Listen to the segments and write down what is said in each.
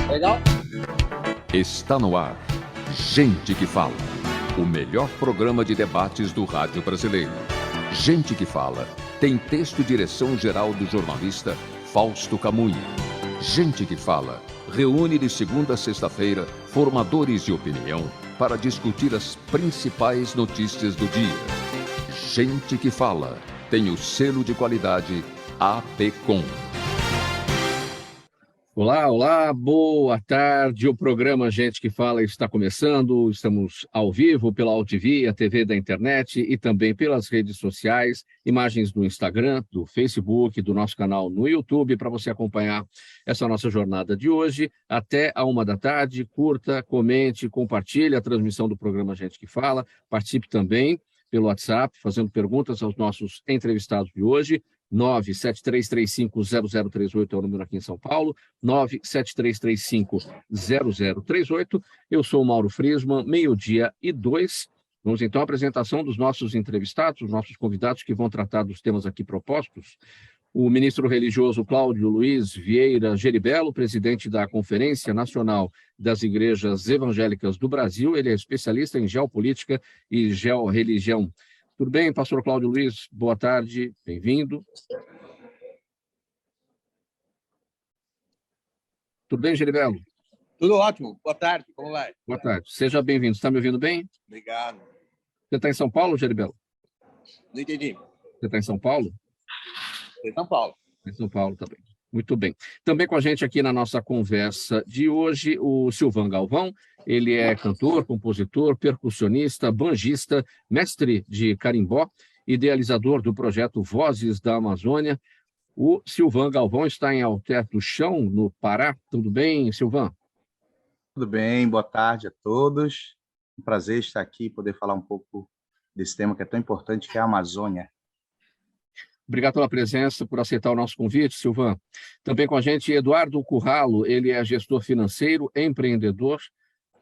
Legal? Está no ar, Gente que Fala, o melhor programa de debates do rádio brasileiro. Gente que Fala tem texto e direção geral do jornalista Fausto Camunha. Gente que Fala reúne de segunda a sexta-feira formadores de opinião para discutir as principais notícias do dia. Gente que Fala tem o selo de qualidade APCOM. Olá, boa tarde. O programa Gente que Fala está começando. Estamos ao vivo pela AltV, a TV da internet e também pelas redes sociais, imagens do Instagram, do Facebook, do nosso canal no YouTube, para você acompanhar essa nossa jornada de hoje até a 13h. Curta, comente, compartilhe a transmissão do programa Gente que Fala. Participe também pelo WhatsApp, fazendo perguntas aos nossos entrevistados de hoje. 973350038 é o número aqui em São Paulo, 973350038. Eu sou o Mauro Friesman, 12:02. Vamos então à apresentação dos nossos entrevistados, os nossos convidados que vão tratar dos temas aqui propostos. O ministro religioso Cláudio Luiz Vieira Geribello, presidente da Conferência Nacional das Igrejas Evangélicas do Brasil. Ele é especialista em geopolítica e georreligião. Tudo bem, pastor Cláudio Luiz? Boa tarde, bem-vindo. Tudo bem, Geribello? Tudo ótimo, boa tarde, como vai? Boa tarde, seja bem-vindo. Está me ouvindo bem? Obrigado. Você está em São Paulo, Geribello? Não entendi. Você está em São Paulo? Estou em São Paulo. Em São Paulo também. Muito bem. Também com a gente aqui na nossa conversa de hoje, o Silvan Galvão. Ele é cantor, compositor, percussionista, banjista, mestre de carimbó, idealizador do projeto Vozes da Amazônia. O Silvan Galvão está em Alter do Chão, no Pará. Tudo bem, Silvan? Tudo bem, boa tarde a todos. Um prazer estar aqui e poder falar um pouco desse tema que é tão importante, que é a Amazônia. Obrigado pela presença, por aceitar o nosso convite, Silvan. Também com a gente, Eduardo Curralo. Ele é gestor financeiro, empreendedor,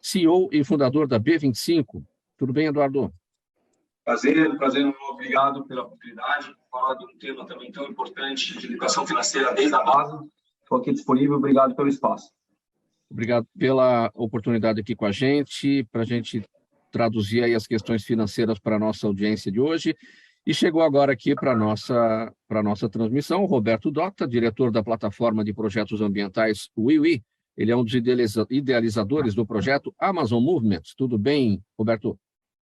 CEO e fundador da B25. Tudo bem, Eduardo? Prazer, obrigado pela oportunidade de falar de um tema também tão importante de educação financeira desde a base. Estou aqui disponível, obrigado pelo espaço. Obrigado pela oportunidade aqui com a gente, para a gente traduzir aí as questões financeiras para a nossa audiência de hoje. E chegou agora aqui para a nossa transmissão o Roberto Dota, diretor da plataforma de projetos ambientais WiWi. Ele é um dos idealizadores do projeto Amazon Movement. Tudo bem, Roberto?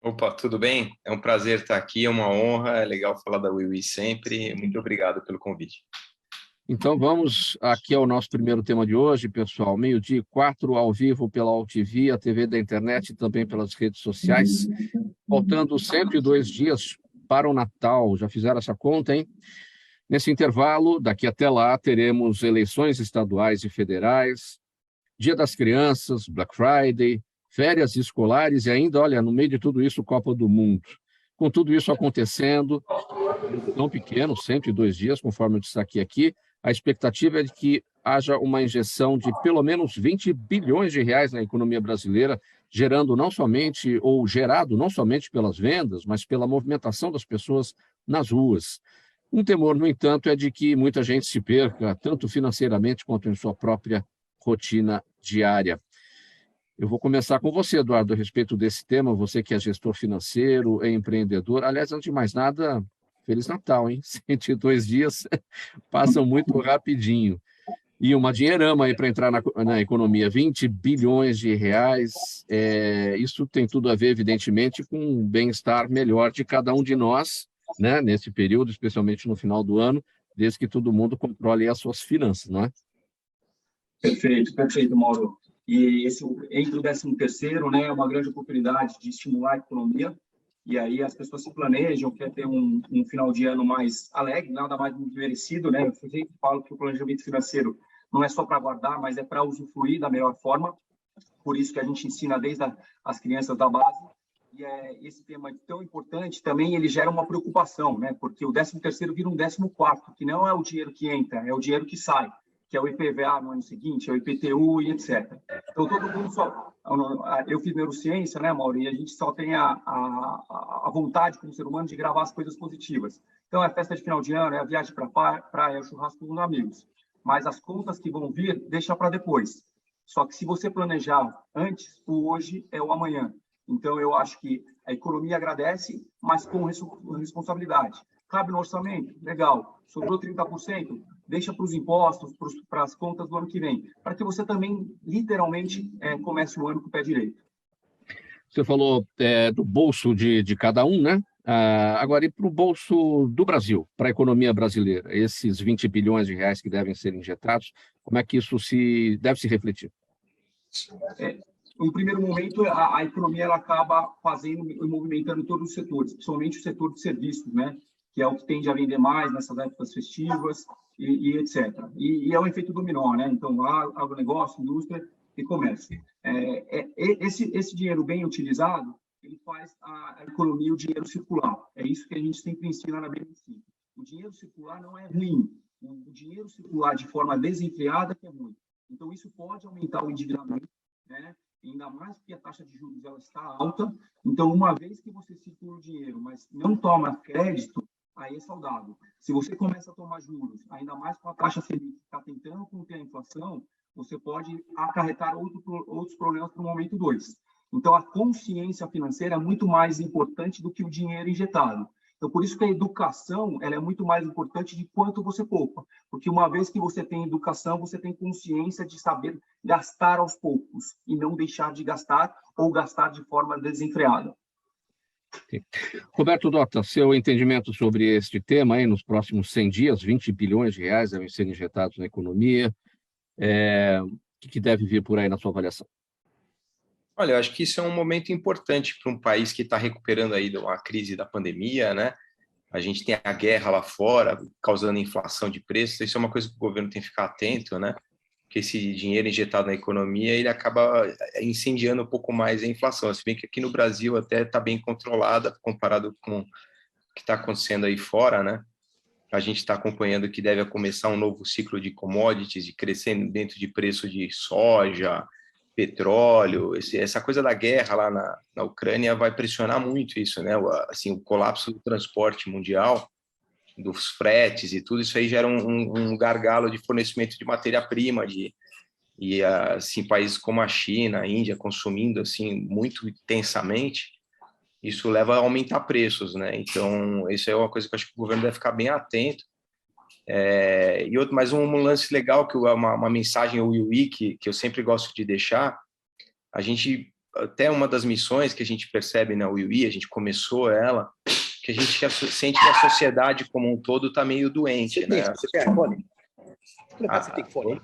Opa, tudo bem? É um prazer estar aqui, é uma honra, é legal falar da WiWi sempre. Muito obrigado pelo convite. Então vamos aqui ao nosso primeiro tema de hoje, pessoal. 12:04, ao vivo pela AltV, a TV da internet e também pelas redes sociais. Faltando 102 dias para o Natal. Já fizeram essa conta, hein? Nesse intervalo, daqui até lá, teremos eleições estaduais e federais, Dia das Crianças, Black Friday, férias escolares e ainda, olha, no meio de tudo isso, Copa do Mundo. Com tudo isso acontecendo, tão pequeno, 102 dias, conforme eu destaquei aqui, a expectativa é de que haja uma injeção de pelo menos 20 bilhões de reais na economia brasileira, gerado não somente pelas vendas, mas pela movimentação das pessoas nas ruas. Um temor, no entanto, é de que muita gente se perca, tanto financeiramente quanto em sua própria rotina diária. Eu vou começar com você, Eduardo, a respeito desse tema, você que é gestor financeiro, é empreendedor. Aliás, antes de mais nada, Feliz Natal, hein? 102 dias passam muito rapidinho. E uma dinheirama aí para entrar na economia, 20 bilhões de reais. Isso tem tudo a ver, evidentemente, com um bem-estar melhor de cada um de nós, né, nesse período, especialmente no final do ano, desde que todo mundo controle as suas finanças, não é? Perfeito, Mauro. E entre o 13º, né, é uma grande oportunidade de estimular a economia. E aí as pessoas se planejam, quer ter um final de ano mais alegre, nada mais merecido, né? Eu sempre falo que o planejamento financeiro não é só para guardar, mas é para usufruir da melhor forma. Por isso que a gente ensina desde as crianças da base. E esse tema é tão importante, também ele gera uma preocupação, né? Porque o 13º vira um 14º, que não é o dinheiro que entra, é o dinheiro que sai, que é o IPVA no ano seguinte, é o IPTU e etc. Então, todo mundo só... Eu fiz neurociência, né, Mauro? E a gente só tem a vontade, como ser humano, de gravar as coisas positivas. Então, é a festa de final de ano, é a viagem para a praia, é o churrasco com os amigos. mas as contas que vão vir, deixa para depois. Só que se você planejar antes, o hoje é o amanhã. Então, eu acho que a economia agradece, mas com responsabilidade. Cabe no orçamento? Legal. Sobrou 30%? Deixa para os impostos, para as contas do ano que vem, para que você também, literalmente, comece o ano com o pé direito. Você falou do bolso de cada um, né? Agora, e para o bolso do Brasil, para a economia brasileira, esses 20 bilhões de reais que devem ser injetados, como é que isso deve se refletir? Em primeiro momento, a economia ela acaba fazendo e movimentando todos os setores, principalmente o setor de serviços, né? Que é o que tende a vender mais nessas épocas festivas e etc. E é um efeito dominó, né? Então, agronegócio, indústria e comércio. Esse dinheiro bem utilizado, ele faz a economia, o dinheiro circular. É isso que a gente sempre ensina na BNC. O dinheiro circular não é ruim. O dinheiro circular de forma desenfreada que é ruim. Então, isso pode aumentar o endividamento, né? Ainda mais porque a taxa de juros ela está alta. Então, uma vez que você circula o dinheiro, mas não toma crédito, aí é saudável. Se você começa a tomar juros, ainda mais com a taxa Selic que está tentando conter a inflação, você pode acarretar outros problemas para o momento 2. Então, a consciência financeira é muito mais importante do que o dinheiro injetado. Então, por isso que a educação ela é muito mais importante de quanto você poupa. Porque uma vez que você tem educação, você tem consciência de saber gastar aos poucos e não deixar de gastar ou gastar de forma desenfreada. Sim. Roberto Dota, seu entendimento sobre este tema aí nos próximos 100 dias, 20 bilhões de reais devem ser injetados na economia. O que deve vir por aí na sua avaliação? Olha, eu acho que isso é um momento importante para um país que está recuperando aí de uma crise da pandemia, né? A gente tem a guerra lá fora, causando inflação de preços. Isso é uma coisa que o governo tem que ficar atento, né? Porque esse dinheiro injetado na economia, ele acaba incendiando um pouco mais a inflação. Se bem que aqui no Brasil até está bem controlada, comparado com o que está acontecendo aí fora, né? A gente está acompanhando que deve começar um novo ciclo de commodities, de crescendo dentro de preço de soja, petróleo. Essa coisa da guerra lá na Ucrânia vai pressionar muito isso, né? Assim, o colapso do transporte mundial, dos fretes e tudo isso aí gera um gargalo de fornecimento de matéria-prima, e assim, países como a China, a Índia consumindo assim muito intensamente, isso leva a aumentar preços, né? Então, isso é uma coisa que eu acho que o governo deve ficar bem atento. Mais um lance legal, que uma mensagem ao IUI que eu sempre gosto de deixar, a gente, até uma das missões que a gente percebe na UIUI, a gente começou ela, que a gente sente que a sociedade como um todo está meio doente, né? Você tem fone? Você tem fone?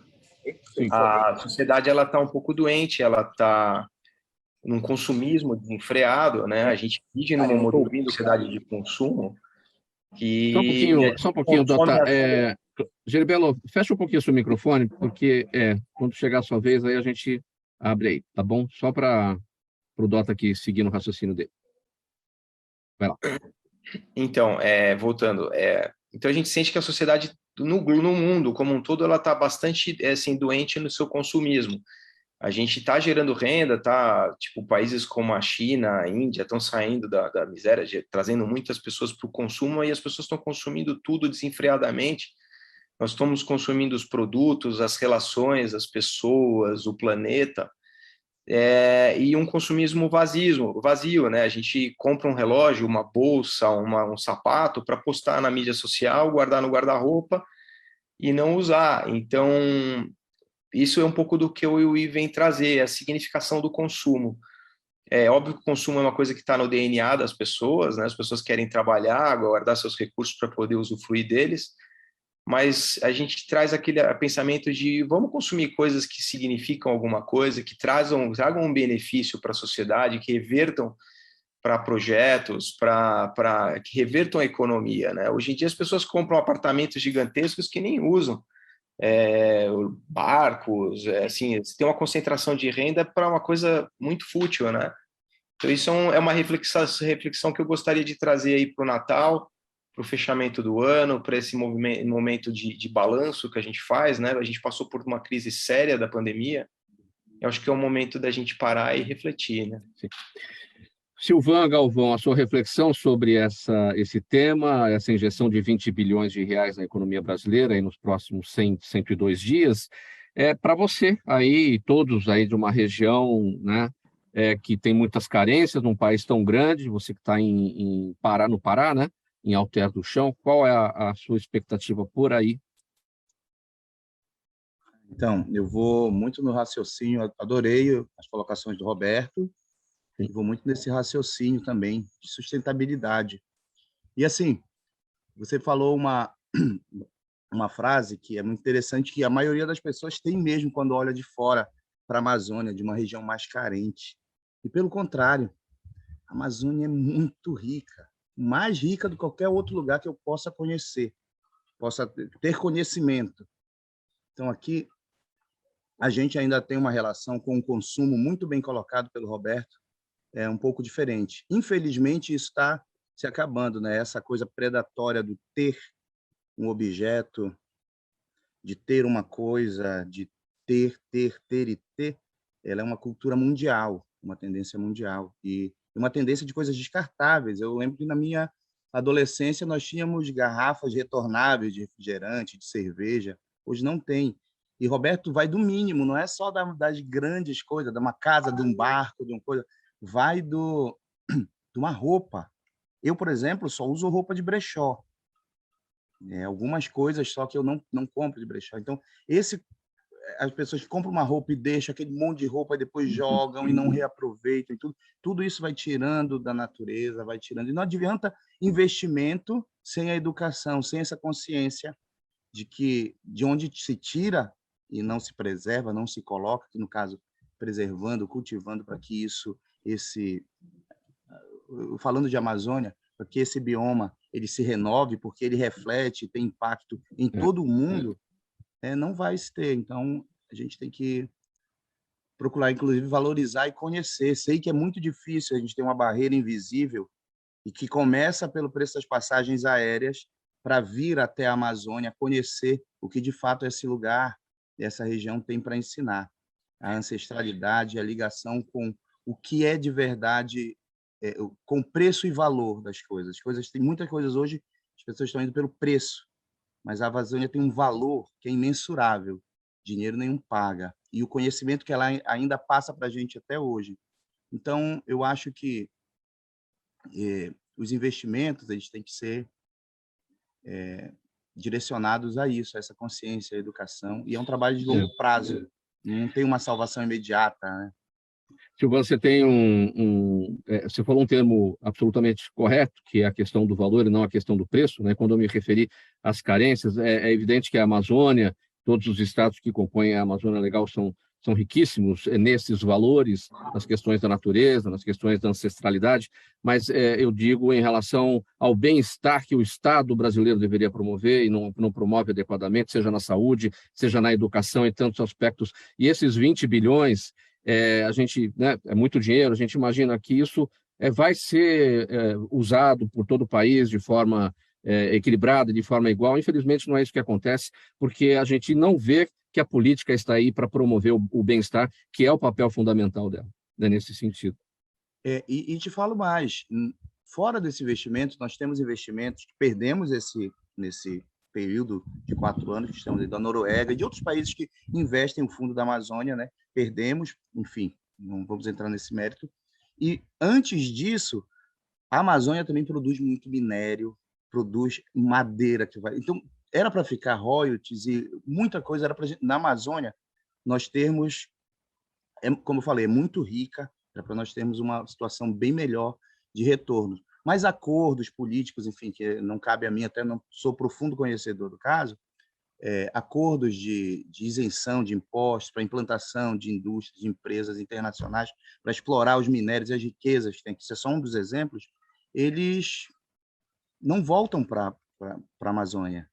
A sociedade ela está um pouco doente, ela está num consumismo desenfreado, né? A gente vive numa modelo de sociedade de consumo que... Só um pouquinho, Dota. Geribello, fecha um pouquinho o seu microfone, porque quando chegar a sua vez, aí a gente abre aí, tá bom? Só para o Dota aqui seguir no raciocínio dele. Vai lá. Então, voltando, então a gente sente que a sociedade no mundo como um todo ela está bastante assim, doente no seu consumismo. A gente está gerando renda, tipo, países como a China, a Índia estão saindo da miséria, trazendo muitas pessoas para o consumo, e as pessoas estão consumindo tudo desenfreadamente. Nós estamos consumindo os produtos, as relações, as pessoas, o planeta, e um consumismo vazio, né? A gente compra um relógio, uma bolsa, um sapato para postar na mídia social, guardar no guarda-roupa e não usar. Então, isso é um pouco do que o IUI vem trazer, a significação do consumo. É óbvio que o consumo é uma coisa que está no DNA das pessoas, né? As pessoas querem trabalhar, guardar seus recursos para poder usufruir deles, mas a gente traz aquele pensamento de vamos consumir coisas que significam alguma coisa, que tragam um benefício para a sociedade, que revertam para projetos, que revertam a economia, né? Hoje em dia as pessoas compram apartamentos gigantescos que nem usam, barcos, assim, tem uma concentração de renda para uma coisa muito fútil, né? Então isso é uma reflexão que eu gostaria de trazer aí para o Natal, para o fechamento do ano, para esse momento de balanço que a gente faz, né? A gente passou por uma crise séria da pandemia. Eu acho que é o momento da gente parar e refletir, né? Sim. Silvan Galvão, a sua reflexão sobre esse tema, essa injeção de 20 bilhões de reais na economia brasileira aí nos próximos 100, 102 dias, para você, aí, todos aí de uma região, né, que tem muitas carências, num país tão grande, você que está em Pará, no Pará, né, em Alter do Chão, qual é a sua expectativa por aí? Então, eu vou muito no raciocínio, adorei as colocações do Roberto, e vou muito nesse raciocínio também de sustentabilidade. E assim, você falou uma frase que é muito interessante, que a maioria das pessoas tem mesmo quando olha de fora para a Amazônia, de uma região mais carente. E pelo contrário, a Amazônia é muito rica, mais rica do que qualquer outro lugar que eu possa conhecer, possa ter conhecimento. Então aqui a gente ainda tem uma relação com o consumo muito bem colocado pelo Roberto, é um pouco diferente. Infelizmente, isso está se acabando, né? Essa coisa predatória do ter um objeto, de ter uma coisa, de ter e ter, ela é uma cultura mundial, uma tendência mundial. E uma tendência de coisas descartáveis. Eu lembro que na minha adolescência nós tínhamos garrafas retornáveis de refrigerante, de cerveja. Hoje não tem. E Roberto vai do mínimo, não é só das grandes coisas, de uma casa, de um barco, de uma coisa, vai de uma roupa. Eu, por exemplo, só uso roupa de brechó. Algumas coisas só que eu não compro de brechó. Então, as pessoas que compram uma roupa e deixam aquele monte de roupa e depois jogam e não reaproveitam e tudo isso vai tirando da natureza, vai tirando. E não adianta investimento sem a educação, sem essa consciência de onde se tira e não se preserva, não se coloca, que no caso preservando, cultivando para que falando de Amazônia, para que esse bioma ele se renove, porque ele reflete, tem impacto em todo o mundo, não vai se ter. Então, a gente tem que procurar, inclusive, valorizar e conhecer. Sei que é muito difícil, a gente tem uma barreira invisível e que começa pelo preço das passagens aéreas para vir até a Amazônia, conhecer o que, de fato, esse lugar, essa região tem para ensinar. A ancestralidade, a ligação com o que é de verdade, com preço e valor das coisas. Tem muitas coisas hoje, as pessoas estão indo pelo preço, mas a Amazônia tem um valor que é imensurável, dinheiro nenhum paga, e o conhecimento que ela ainda passa para a gente até hoje. Então, eu acho que os investimentos eles têm que ser direcionados a isso, a essa consciência, a educação, e é um trabalho de longo prazo, não tem uma salvação imediata, né? Silvana, você tem você falou um termo absolutamente correto, que é a questão do valor e não a questão do preço, né? Quando eu me referi às carências, é evidente que a Amazônia, todos os estados que compõem a Amazônia Legal são riquíssimos nesses valores, nas questões da natureza, nas questões da ancestralidade, mas eu digo em relação ao bem-estar que o Estado brasileiro deveria promover e não promove adequadamente, seja na saúde, seja na educação e tantos aspectos. E esses 20 bilhões, a gente, né, é muito dinheiro, a gente imagina que isso vai ser usado por todo o país de forma equilibrada, de forma igual. Infelizmente, não é isso que acontece, porque a gente não vê que a política está aí para promover o bem-estar, que é o papel fundamental dela, né, nesse sentido. E te falo mais, fora desse investimento, nós temos investimentos que perdemos nesse período de 4 anos, que estamos da Noruega e de outros países que investem no fundo da Amazônia, né? Perdemos, enfim, não vamos entrar nesse mérito. E antes disso, a Amazônia também produz muito minério, produz madeira que vai. Então, era para ficar royalties e muita coisa era para na Amazônia nós termos, como eu falei, é muito rica, era para nós termos uma situação bem melhor de retorno. Mas acordos políticos, enfim, que não cabe a mim, até não sou profundo conhecedor do caso, acordos de isenção de impostos para implantação de indústrias, de empresas internacionais, para explorar os minérios e as riquezas, que tem que ser só um dos exemplos, eles não voltam para a Amazônia.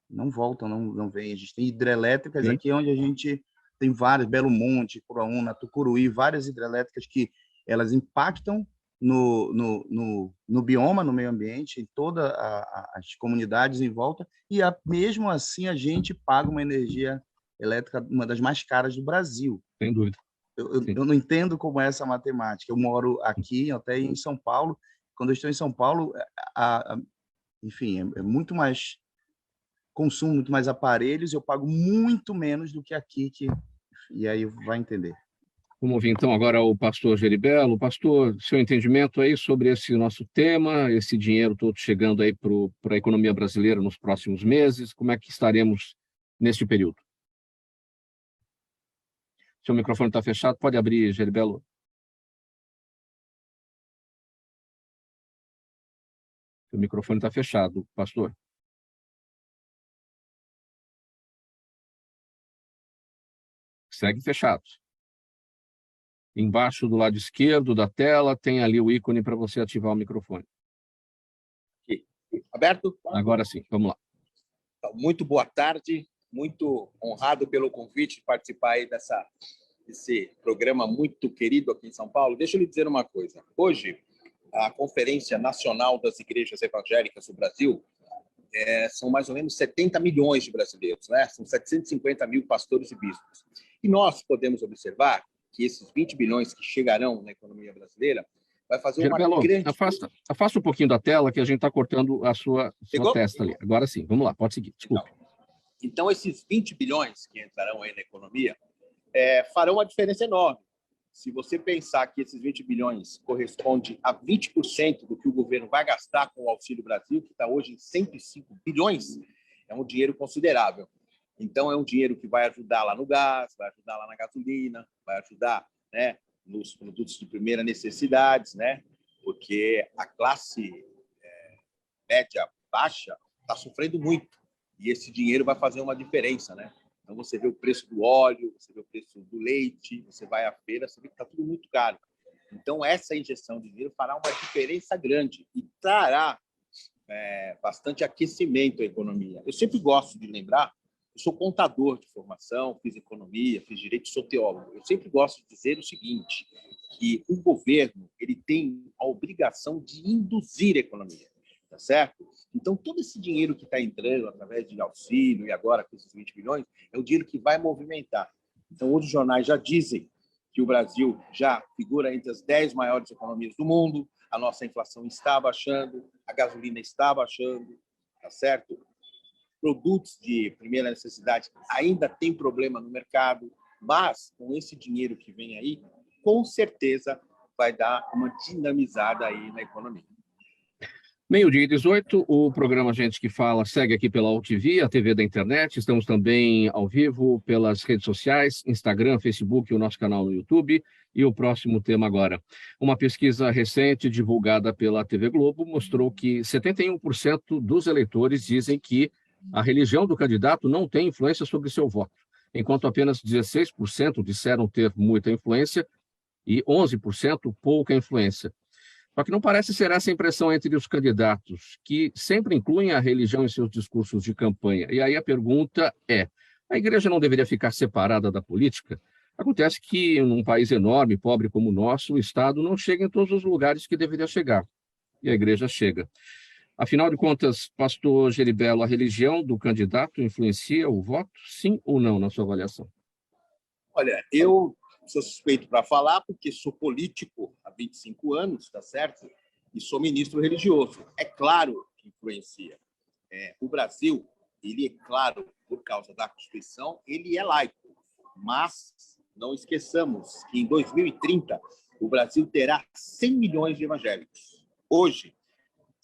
Não voltam, não vêm. A gente tem hidrelétricas aqui onde a gente tem várias, Belo Monte, Curaúna, Tucuruí, várias hidrelétricas que elas impactam no bioma, no meio ambiente, em todas as comunidades em volta, e mesmo assim a gente paga uma energia elétrica, uma das mais caras do Brasil. Sem dúvida. eu não entendo como é essa matemática. Eu moro aqui, até em São Paulo. Quando eu estou em São Paulo, enfim, é muito mais consumo, muito mais aparelhos, eu pago muito menos do que aqui, e aí vai entender. Vamos ouvir então agora o pastor Geribello. Pastor, seu entendimento aí sobre esse nosso tema, esse dinheiro todo chegando aí para a economia brasileira nos próximos meses, como é que estaremos neste período? Seu microfone está fechado, pode abrir, Geribello. Seu microfone está fechado, pastor. Segue fechado. Embaixo do lado esquerdo da tela tem ali o ícone para você ativar o microfone. Aqui. Aberto? Agora sim, vamos lá. Então, muito boa tarde, muito honrado pelo convite de participar aí desse programa muito querido aqui em São Paulo. Deixa eu lhe dizer uma coisa. Hoje, a Conferência Nacional das Igrejas Evangélicas do Brasil são mais ou menos 70 milhões de brasileiros, né? São 750 mil pastores e bispos. E nós podemos observar que esses 20 bilhões que chegarão na economia brasileira vai fazer Geribello, uma grande... afasta um pouquinho da tela que a gente está cortando a sua testa ali. Agora sim, vamos lá, pode seguir, desculpe. Então, esses 20 bilhões que entrarão aí na economia farão uma diferença enorme. Se você pensar que esses 20 bilhões corresponde a 20% do que o governo vai gastar com o Auxílio Brasil, que está hoje em 105 bilhões, é um dinheiro considerável. Então, é um dinheiro que vai ajudar lá no gás, vai ajudar lá na gasolina, vai ajudar, né, nos produtos de primeira necessidade, né, porque a classe média baixa está sofrendo muito e esse dinheiro vai fazer uma diferença, né? Então, você vê o preço do óleo, você vê o preço do leite, você vai à feira, você vê que está tudo muito caro. Então, essa injeção de dinheiro fará uma diferença grande e trará bastante aquecimento à economia. Eu sempre gosto de lembrar, eu sou contador de formação, fiz economia, fiz direito, sou teólogo. Eu sempre gosto de dizer o seguinte, que o governo ele tem a obrigação de induzir a economia, tá certo? Então, todo esse dinheiro que está entrando através de auxílio e agora com esses 20 bilhões, é o dinheiro que vai movimentar. Então, hoje os jornais já dizem que o Brasil já figura entre as 10 maiores economias do mundo, a nossa inflação está baixando, a gasolina está baixando, tá certo? Produtos de primeira necessidade ainda tem problema no mercado, mas com esse dinheiro que vem aí, com certeza vai dar uma dinamizada aí na economia. 12h18, o programa Gente que Fala segue aqui pela UTV, a TV da internet. Estamos também ao vivo pelas redes sociais, Instagram, Facebook e o nosso canal no YouTube. E o próximo tema agora. Uma pesquisa recente divulgada pela TV Globo mostrou que 71% dos eleitores dizem que a religião do candidato não tem influência sobre seu voto, enquanto apenas 16% disseram ter muita influência e 11% pouca influência. Só que não parece ser essa a impressão entre os candidatos, que sempre incluem a religião em seus discursos de campanha. E aí a pergunta é, a igreja não deveria ficar separada da política? Acontece que, num país enorme, pobre como o nosso, o Estado não chega em todos os lugares que deveria chegar. E a igreja chega. Afinal de contas, pastor Geribello, a religião do candidato influencia o voto, sim ou não, na sua avaliação? Olha, eu sou suspeito para falar porque sou político há 25 anos, tá certo? E sou ministro religioso. É claro que influencia. O Brasil, ele é claro, por causa da Constituição, ele é laico. Mas não esqueçamos que em 2030 o Brasil terá 100 milhões de evangélicos. Hoje,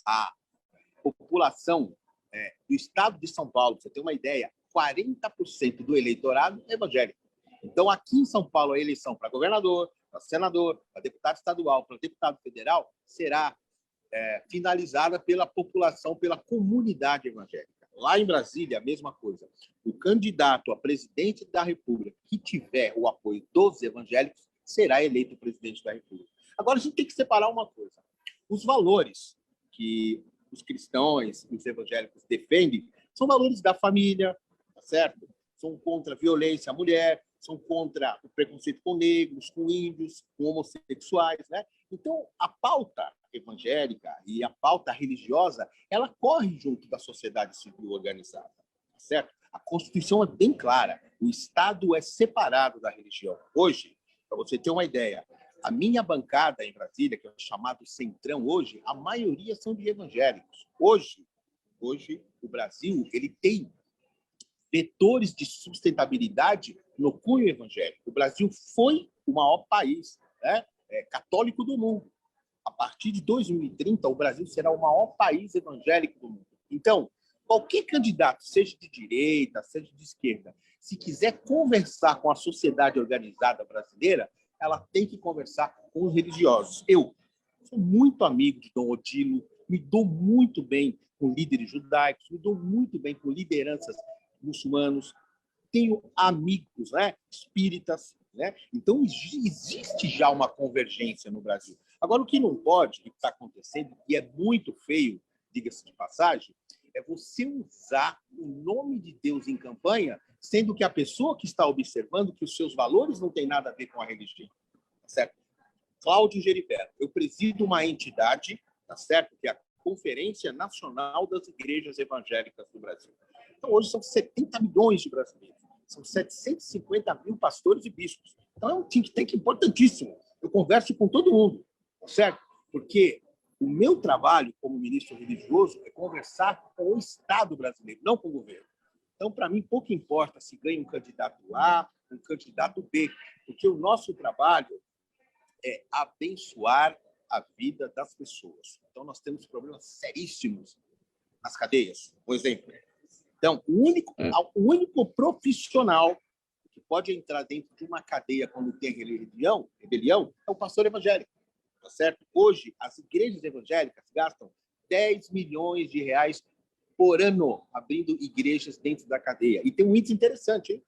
a população do estado de São Paulo, para você ter uma ideia, 40% do eleitorado é evangélico. Então, aqui em São Paulo, a eleição para governador, para senador, para deputado estadual, para deputado federal, será finalizada pela população, pela comunidade evangélica. Lá em Brasília, a mesma coisa. O candidato a presidente da República que tiver o apoio dos evangélicos será eleito presidente da República. Agora, a gente tem que separar uma coisa. Os valores que os cristãos e os evangélicos defendem são valores da família, tá certo? São contra a violência à mulher, são contra o preconceito com negros, com índios, com homossexuais, né? Então, a pauta evangélica e a pauta religiosa, ela corre junto da sociedade civil organizada, tá certo? A Constituição é bem clara, o Estado é separado da religião. Hoje, Para você ter uma ideia, a minha bancada em Brasília, que é o chamado Centrão hoje, a maioria são de evangélicos. Hoje o Brasil ele tem vetores de sustentabilidade no cunho evangélico. O Brasil foi o maior país, né, católico do mundo. A partir de 2030, o Brasil será o maior país evangélico do mundo. Então, qualquer candidato, seja de direita, seja de esquerda, se quiser conversar com a sociedade organizada brasileira, ela tem que conversar com os religiosos. Eu sou muito amigo de Dom Odilo, me dou muito bem com líderes judaicos, me dou muito bem com lideranças muçulmanos, tenho amigos, né, espíritas, né? Então, existe já uma convergência no Brasil. Agora, o que não pode, o que está acontecendo, e é muito feio, diga-se de passagem, é você usar o nome de Deus em campanha, sendo que a pessoa que está observando que os seus valores não têm nada a ver com a religião. Tá certo? Cláudio Geribello, eu presido uma entidade, tá certo? Que é a Conferência Nacional das Igrejas Evangélicas do Brasil. Então, hoje são 70 milhões de brasileiros, são 750 mil pastores e bispos. Então, é um think tank importantíssimo. Eu converso com todo mundo, tá certo? Porque o meu trabalho como ministro religioso é conversar com o Estado brasileiro, não com o governo. Então, para mim, pouco importa se ganha um candidato A, um candidato B, porque o nosso trabalho é abençoar a vida das pessoas. Então, nós temos problemas seríssimos nas cadeias, por exemplo. Então, o único profissional que pode entrar dentro de uma cadeia quando tem rebelião é o pastor evangélico. Tá certo? Hoje, as igrejas evangélicas gastam 10 milhões de reais por ano abrindo igrejas dentro da cadeia. E tem um índice interessante, hein?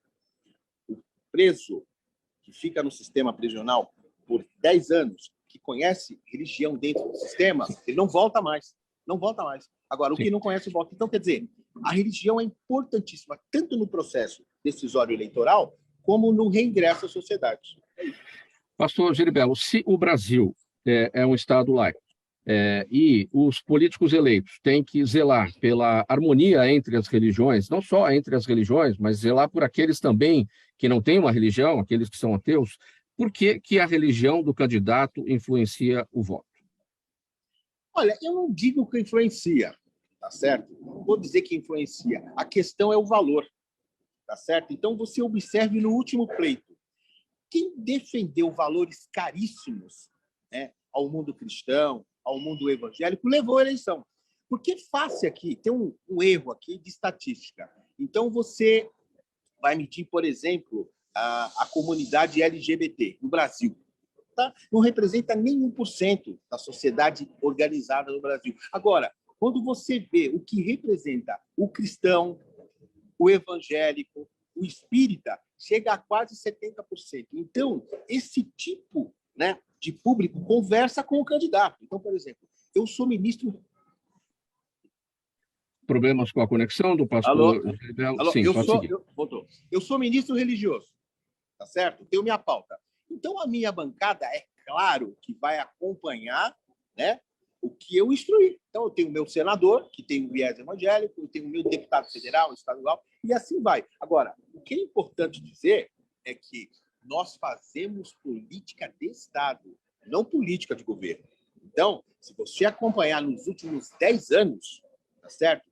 O preso que fica no sistema prisional por 10 anos, que conhece religião dentro do sistema, ele não volta mais. Não volta mais. Agora, o que não conhece, volta. Então, quer dizer, a religião é importantíssima, tanto no processo decisório eleitoral, como no reingresso à sociedade. Pastor Geribello, se o Brasil é um Estado laico e os políticos eleitos têm que zelar pela harmonia entre as religiões, não só entre as religiões, mas zelar por aqueles também que não têm uma religião, aqueles que são ateus, por que a religião do candidato influencia o voto? Olha, eu não digo que influencia, tá certo? Não vou dizer que influencia. A questão é o valor, tá certo? Então, você observe no último pleito. Quem defendeu valores caríssimos, né, ao mundo cristão, ao mundo evangélico, levou a eleição. Porque fácil aqui, tem um erro aqui de estatística. Então, você vai medir, por exemplo, a comunidade LGBT no Brasil. Tá? Não representa nem 1% da sociedade organizada no Brasil. Agora, quando você vê o que representa o cristão, o evangélico, o espírita, chega a quase 70%. Então, esse tipo, né, de público conversa com o candidato. Então, por exemplo, eu sou ministro... Problemas com a conexão do pastor Geribello? Alô? Sim, pode seguir. Eu sou ministro religioso, tá certo? Tenho minha pauta. Então, a minha bancada, é claro que vai acompanhar, né, o que eu instruir. Então, eu tenho o meu senador, que tem um viés evangélico, eu tenho o meu deputado federal, estadual, e assim vai. Agora, o que é importante dizer é que nós fazemos política de Estado, não política de governo. Então, se você acompanhar nos últimos 10 anos, tá certo?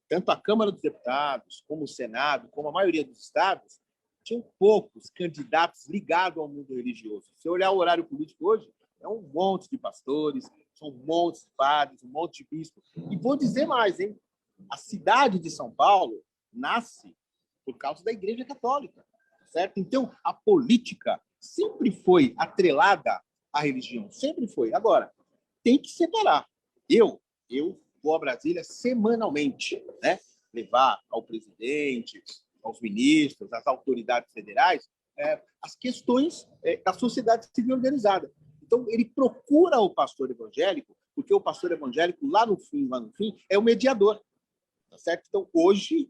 Tanto a Câmara dos Deputados, como o Senado, como a maioria dos estados, tinham poucos candidatos ligados ao mundo religioso. Se olhar o horário político hoje, é um monte de pastores, são um monte de padres, um monte de bispos. E vou dizer mais, hein? A cidade de São Paulo nasce por causa da Igreja Católica, certo? Então, a política sempre foi atrelada à religião, sempre foi. Agora, tem que separar. Eu vou a Brasília semanalmente, né? Levar ao presidente, aos ministros, às autoridades federais, as questões da sociedade civil organizada. Então, ele procura o pastor evangélico, porque o pastor evangélico, lá no fim, é o mediador. Tá certo? Então, hoje,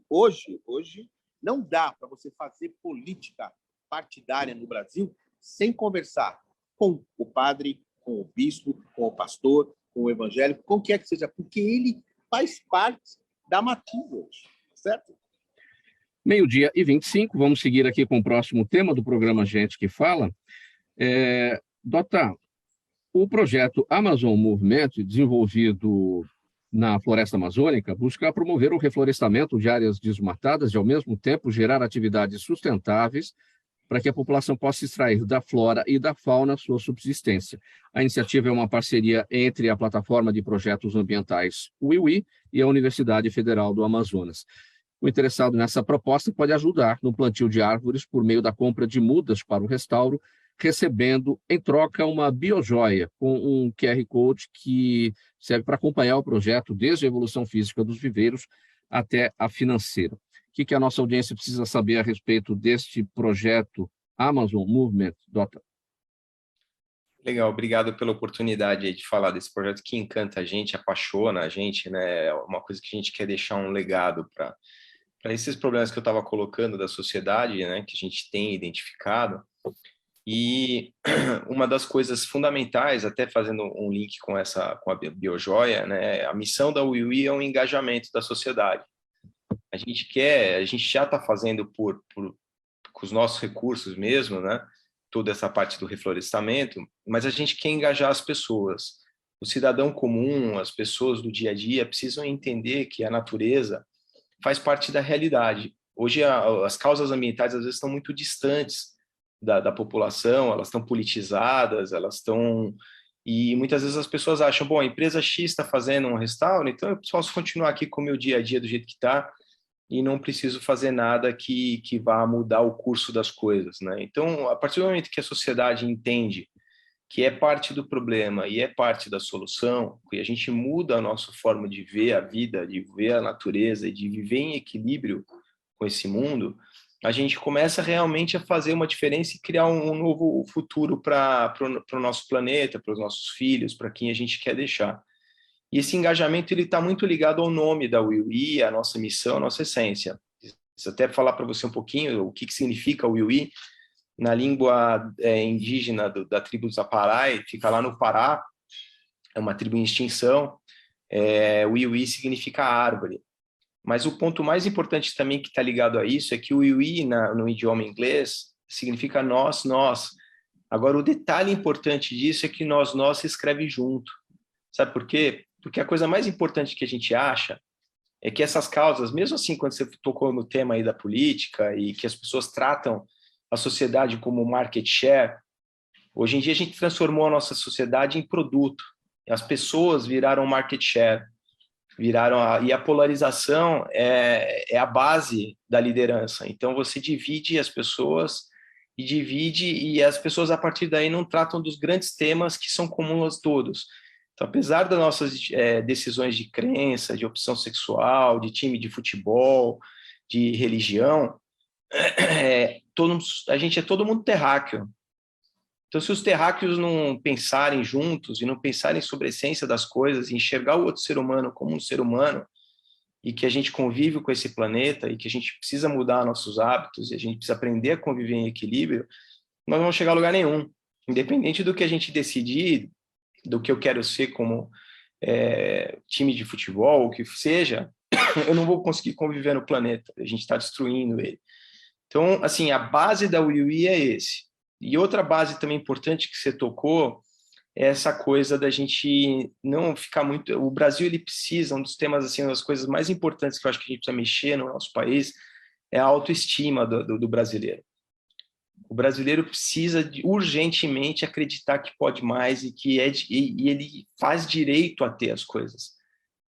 não dá para você fazer política partidária no Brasil sem conversar com o padre, com o bispo, com o pastor, com o evangélico, com o que é que seja, porque ele faz parte da matriz hoje, certo? 12:25, vamos seguir aqui com o próximo tema do programa Gente que Fala. Dota, o projeto Amazon Movement, desenvolvido na floresta amazônica, busca promover o reflorestamento de áreas desmatadas e, ao mesmo tempo, gerar atividades sustentáveis para que a população possa extrair da flora e da fauna sua subsistência. A iniciativa é uma parceria entre a Plataforma de Projetos Ambientais UIUI e a Universidade Federal do Amazonas. O interessado nessa proposta pode ajudar no plantio de árvores por meio da compra de mudas para o restauro, recebendo em troca uma biojoia com um QR Code que serve para acompanhar o projeto desde a evolução física dos viveiros até a financeira. O que a nossa audiência precisa saber a respeito deste projeto Amazon Movement, Dota? Legal, obrigado pela oportunidade de falar desse projeto que encanta a gente, apaixona a gente, né? É uma coisa que a gente quer deixar um legado para esses problemas que eu estava colocando da sociedade, né? Que a gente tem identificado. E uma das coisas fundamentais, até fazendo um link com a biojoia, né? A missão da UIUI é o engajamento da sociedade. A gente já está fazendo com os nossos recursos mesmo, né? Toda essa parte do reflorestamento, mas a gente quer engajar as pessoas. O cidadão comum, as pessoas do dia a dia precisam entender que a natureza faz parte da realidade. Hoje as causas ambientais às vezes estão muito distantes da população, elas estão politizadas, e muitas vezes as pessoas acham, bom, a empresa X está fazendo um restauro, então eu posso continuar aqui com o meu dia a dia do jeito que está e não preciso fazer nada que vá mudar o curso das coisas, né? Então, a partir do momento que a sociedade entende que é parte do problema e é parte da solução, que a gente muda a nossa forma de ver a vida, de ver a natureza e de viver em equilíbrio com esse mundo, a gente começa realmente a fazer uma diferença e criar um novo futuro para o nosso planeta, para os nossos filhos, para quem a gente quer deixar. E esse engajamento está muito ligado ao nome da UIUI, à nossa missão, à nossa essência. Preciso até falar para você um pouquinho o que significa UIUI. Na língua indígena da tribo dos Aparai, fica lá no Pará, é uma tribo em extinção. UIUI significa árvore. Mas o ponto mais importante também que está ligado a isso é que o UIUI, no idioma inglês, significa nós, nós. Agora, o detalhe importante disso é que nós se escreve junto. Sabe por quê? Porque a coisa mais importante que a gente acha é que essas causas, mesmo assim, quando você tocou no tema aí da política e que as pessoas tratam a sociedade como market share, hoje em dia a gente transformou a nossa sociedade em produto. As pessoas viraram market share. E a polarização é a base da liderança. Então, você divide as pessoas e as pessoas, a partir daí, não tratam dos grandes temas que são comuns a todos. Então, apesar das nossas decisões de crença, de opção sexual, de time de futebol, de religião, a gente é todo mundo terráqueo. Então, se os terráqueos não pensarem juntos e não pensarem sobre a essência das coisas, e enxergar o outro ser humano como um ser humano, e que a gente convive com esse planeta, e que a gente precisa mudar nossos hábitos, e a gente precisa aprender a conviver em equilíbrio, nós não vamos chegar a lugar nenhum. Independente do que a gente decidir, do que eu quero ser como time de futebol, o que seja, eu não vou conseguir conviver no planeta. A gente está destruindo ele. Então, assim, a base da UIUI é esse. E outra base também importante que você tocou é essa coisa da gente não ficar muito... O Brasil, ele precisa, um dos temas, assim, uma das coisas mais importantes que eu acho que a gente precisa mexer no nosso país é a autoestima do brasileiro. O brasileiro precisa urgentemente acreditar que pode mais e que ele faz direito a ter as coisas.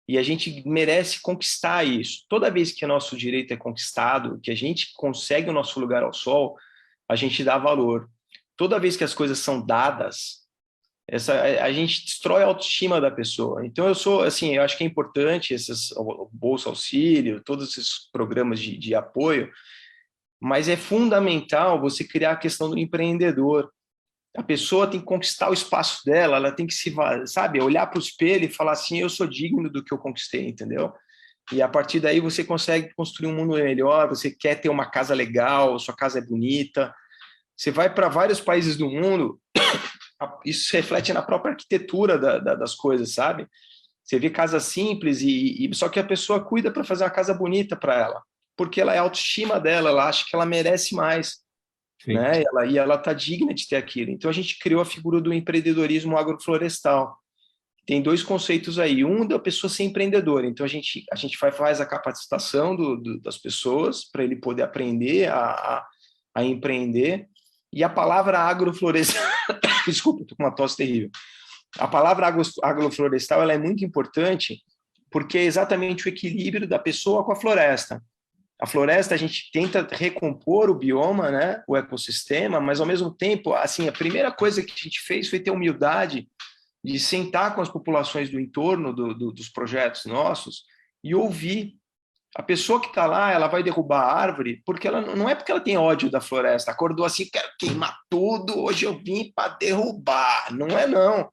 E a gente merece conquistar isso. Toda vez que o nosso direito é conquistado, que a gente consegue o nosso lugar ao sol, a gente dá valor. Toda vez que as coisas são dadas, a gente destrói a autoestima da pessoa. Então, eu acho que é importante o Bolsa Auxílio, todos esses programas de apoio, mas é fundamental você criar a questão do empreendedor. A pessoa tem que conquistar o espaço dela, ela tem que olhar para o espelho e falar assim, eu sou digno do que eu conquistei, entendeu? E a partir daí você consegue construir um mundo melhor, você quer ter uma casa legal, sua casa é bonita. Você vai para vários países do mundo, isso se reflete na própria arquitetura das coisas, sabe? Você vê casas simples, só que a pessoa cuida para fazer uma casa bonita para ela, porque ela é a autoestima dela, ela acha que ela merece mais. Sim. né? E ela está digna de ter aquilo. Então, a gente criou a figura do empreendedorismo agroflorestal. Tem dois conceitos aí. Um, da pessoa ser empreendedora. Então, a gente faz a capacitação das pessoas para ele poder aprender a empreender. E a palavra agroflorestal... Desculpa, estou com uma tosse terrível. A palavra agroflorestal ela é muito importante porque é exatamente o equilíbrio da pessoa com a floresta. A floresta, a gente tenta recompor o bioma, né, o ecossistema, mas, ao mesmo tempo, assim, a primeira coisa que a gente fez foi ter humildade de sentar com as populações do entorno dos projetos nossos e ouvir. A pessoa que está lá, ela vai derrubar a árvore porque ela não é porque ela tem ódio da floresta, acordou assim, quero queimar tudo, hoje eu vim para derrubar. Não é, não.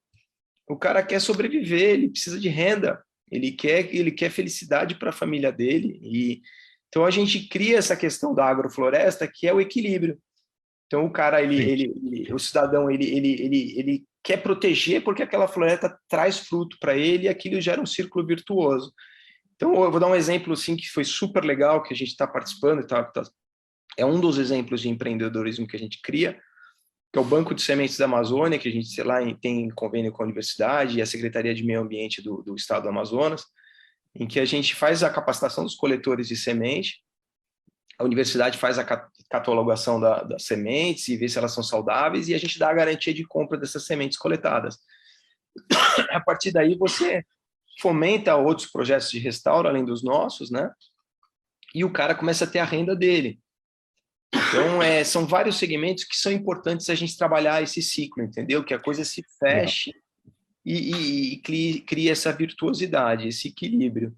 O cara quer sobreviver, ele precisa de renda, ele quer felicidade para a família dele. Então, a gente cria essa questão da agrofloresta, que é o equilíbrio. Então, o cara, o cidadão, ele quer proteger porque aquela floresta traz fruto para ele e aquilo gera um círculo virtuoso. Então, eu vou dar um exemplo assim, que foi super legal, que a gente está participando. É um dos exemplos de empreendedorismo que a gente cria, que é o Banco de Sementes da Amazônia, que a gente, sei lá, tem convênio com a universidade e a Secretaria de Meio Ambiente do Estado do Amazonas, em que a gente faz a capacitação dos coletores de semente, a universidade faz a catalogação das sementes e vê se elas são saudáveis, e a gente dá a garantia de compra dessas sementes coletadas. A partir daí, você fomenta outros projetos de restauro, além dos nossos, né? E o cara começa a ter a renda dele. Então, são vários segmentos que são importantes a gente trabalhar esse ciclo, entendeu? Que a coisa se feche e crie essa virtuosidade, esse equilíbrio.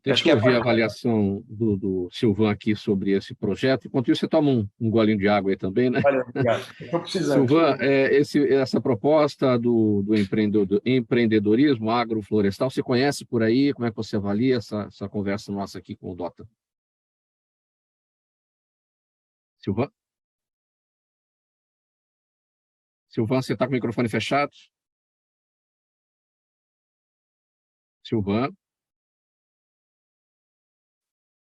Deixa eu ouvir a avaliação do Silvan aqui sobre esse projeto. Enquanto isso, você toma um golinho de água aí também, né? Valeu, obrigado. Estou precisando. Silvan, essa proposta do empreendedorismo agroflorestal, você conhece por aí? Como é que você avalia essa conversa nossa aqui com o Dota? Silvan? Silvan, você está com o microfone fechado? Silvan?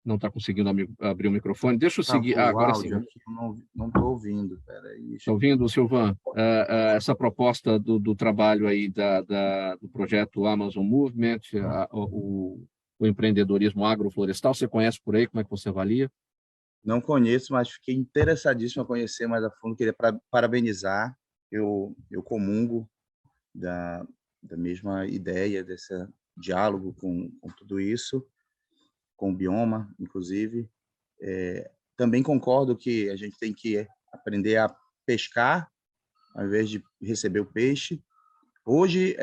Não está conseguindo abrir o microfone. Deixa eu seguir. Agora sim. Aqui, não estou ouvindo. Está ouvindo, Silvan? Essa proposta do trabalho aí do projeto Amazon Movement, o empreendedorismo agroflorestal, você conhece por aí? Como é que você avalia? Não conheço, mas fiquei interessadíssimo a conhecer mais a fundo. Queria parabenizar. Eu comungo da mesma ideia, desse diálogo com tudo isso, com o bioma, inclusive. Também concordo que a gente tem que aprender a pescar, ao invés de receber o peixe. Hoje,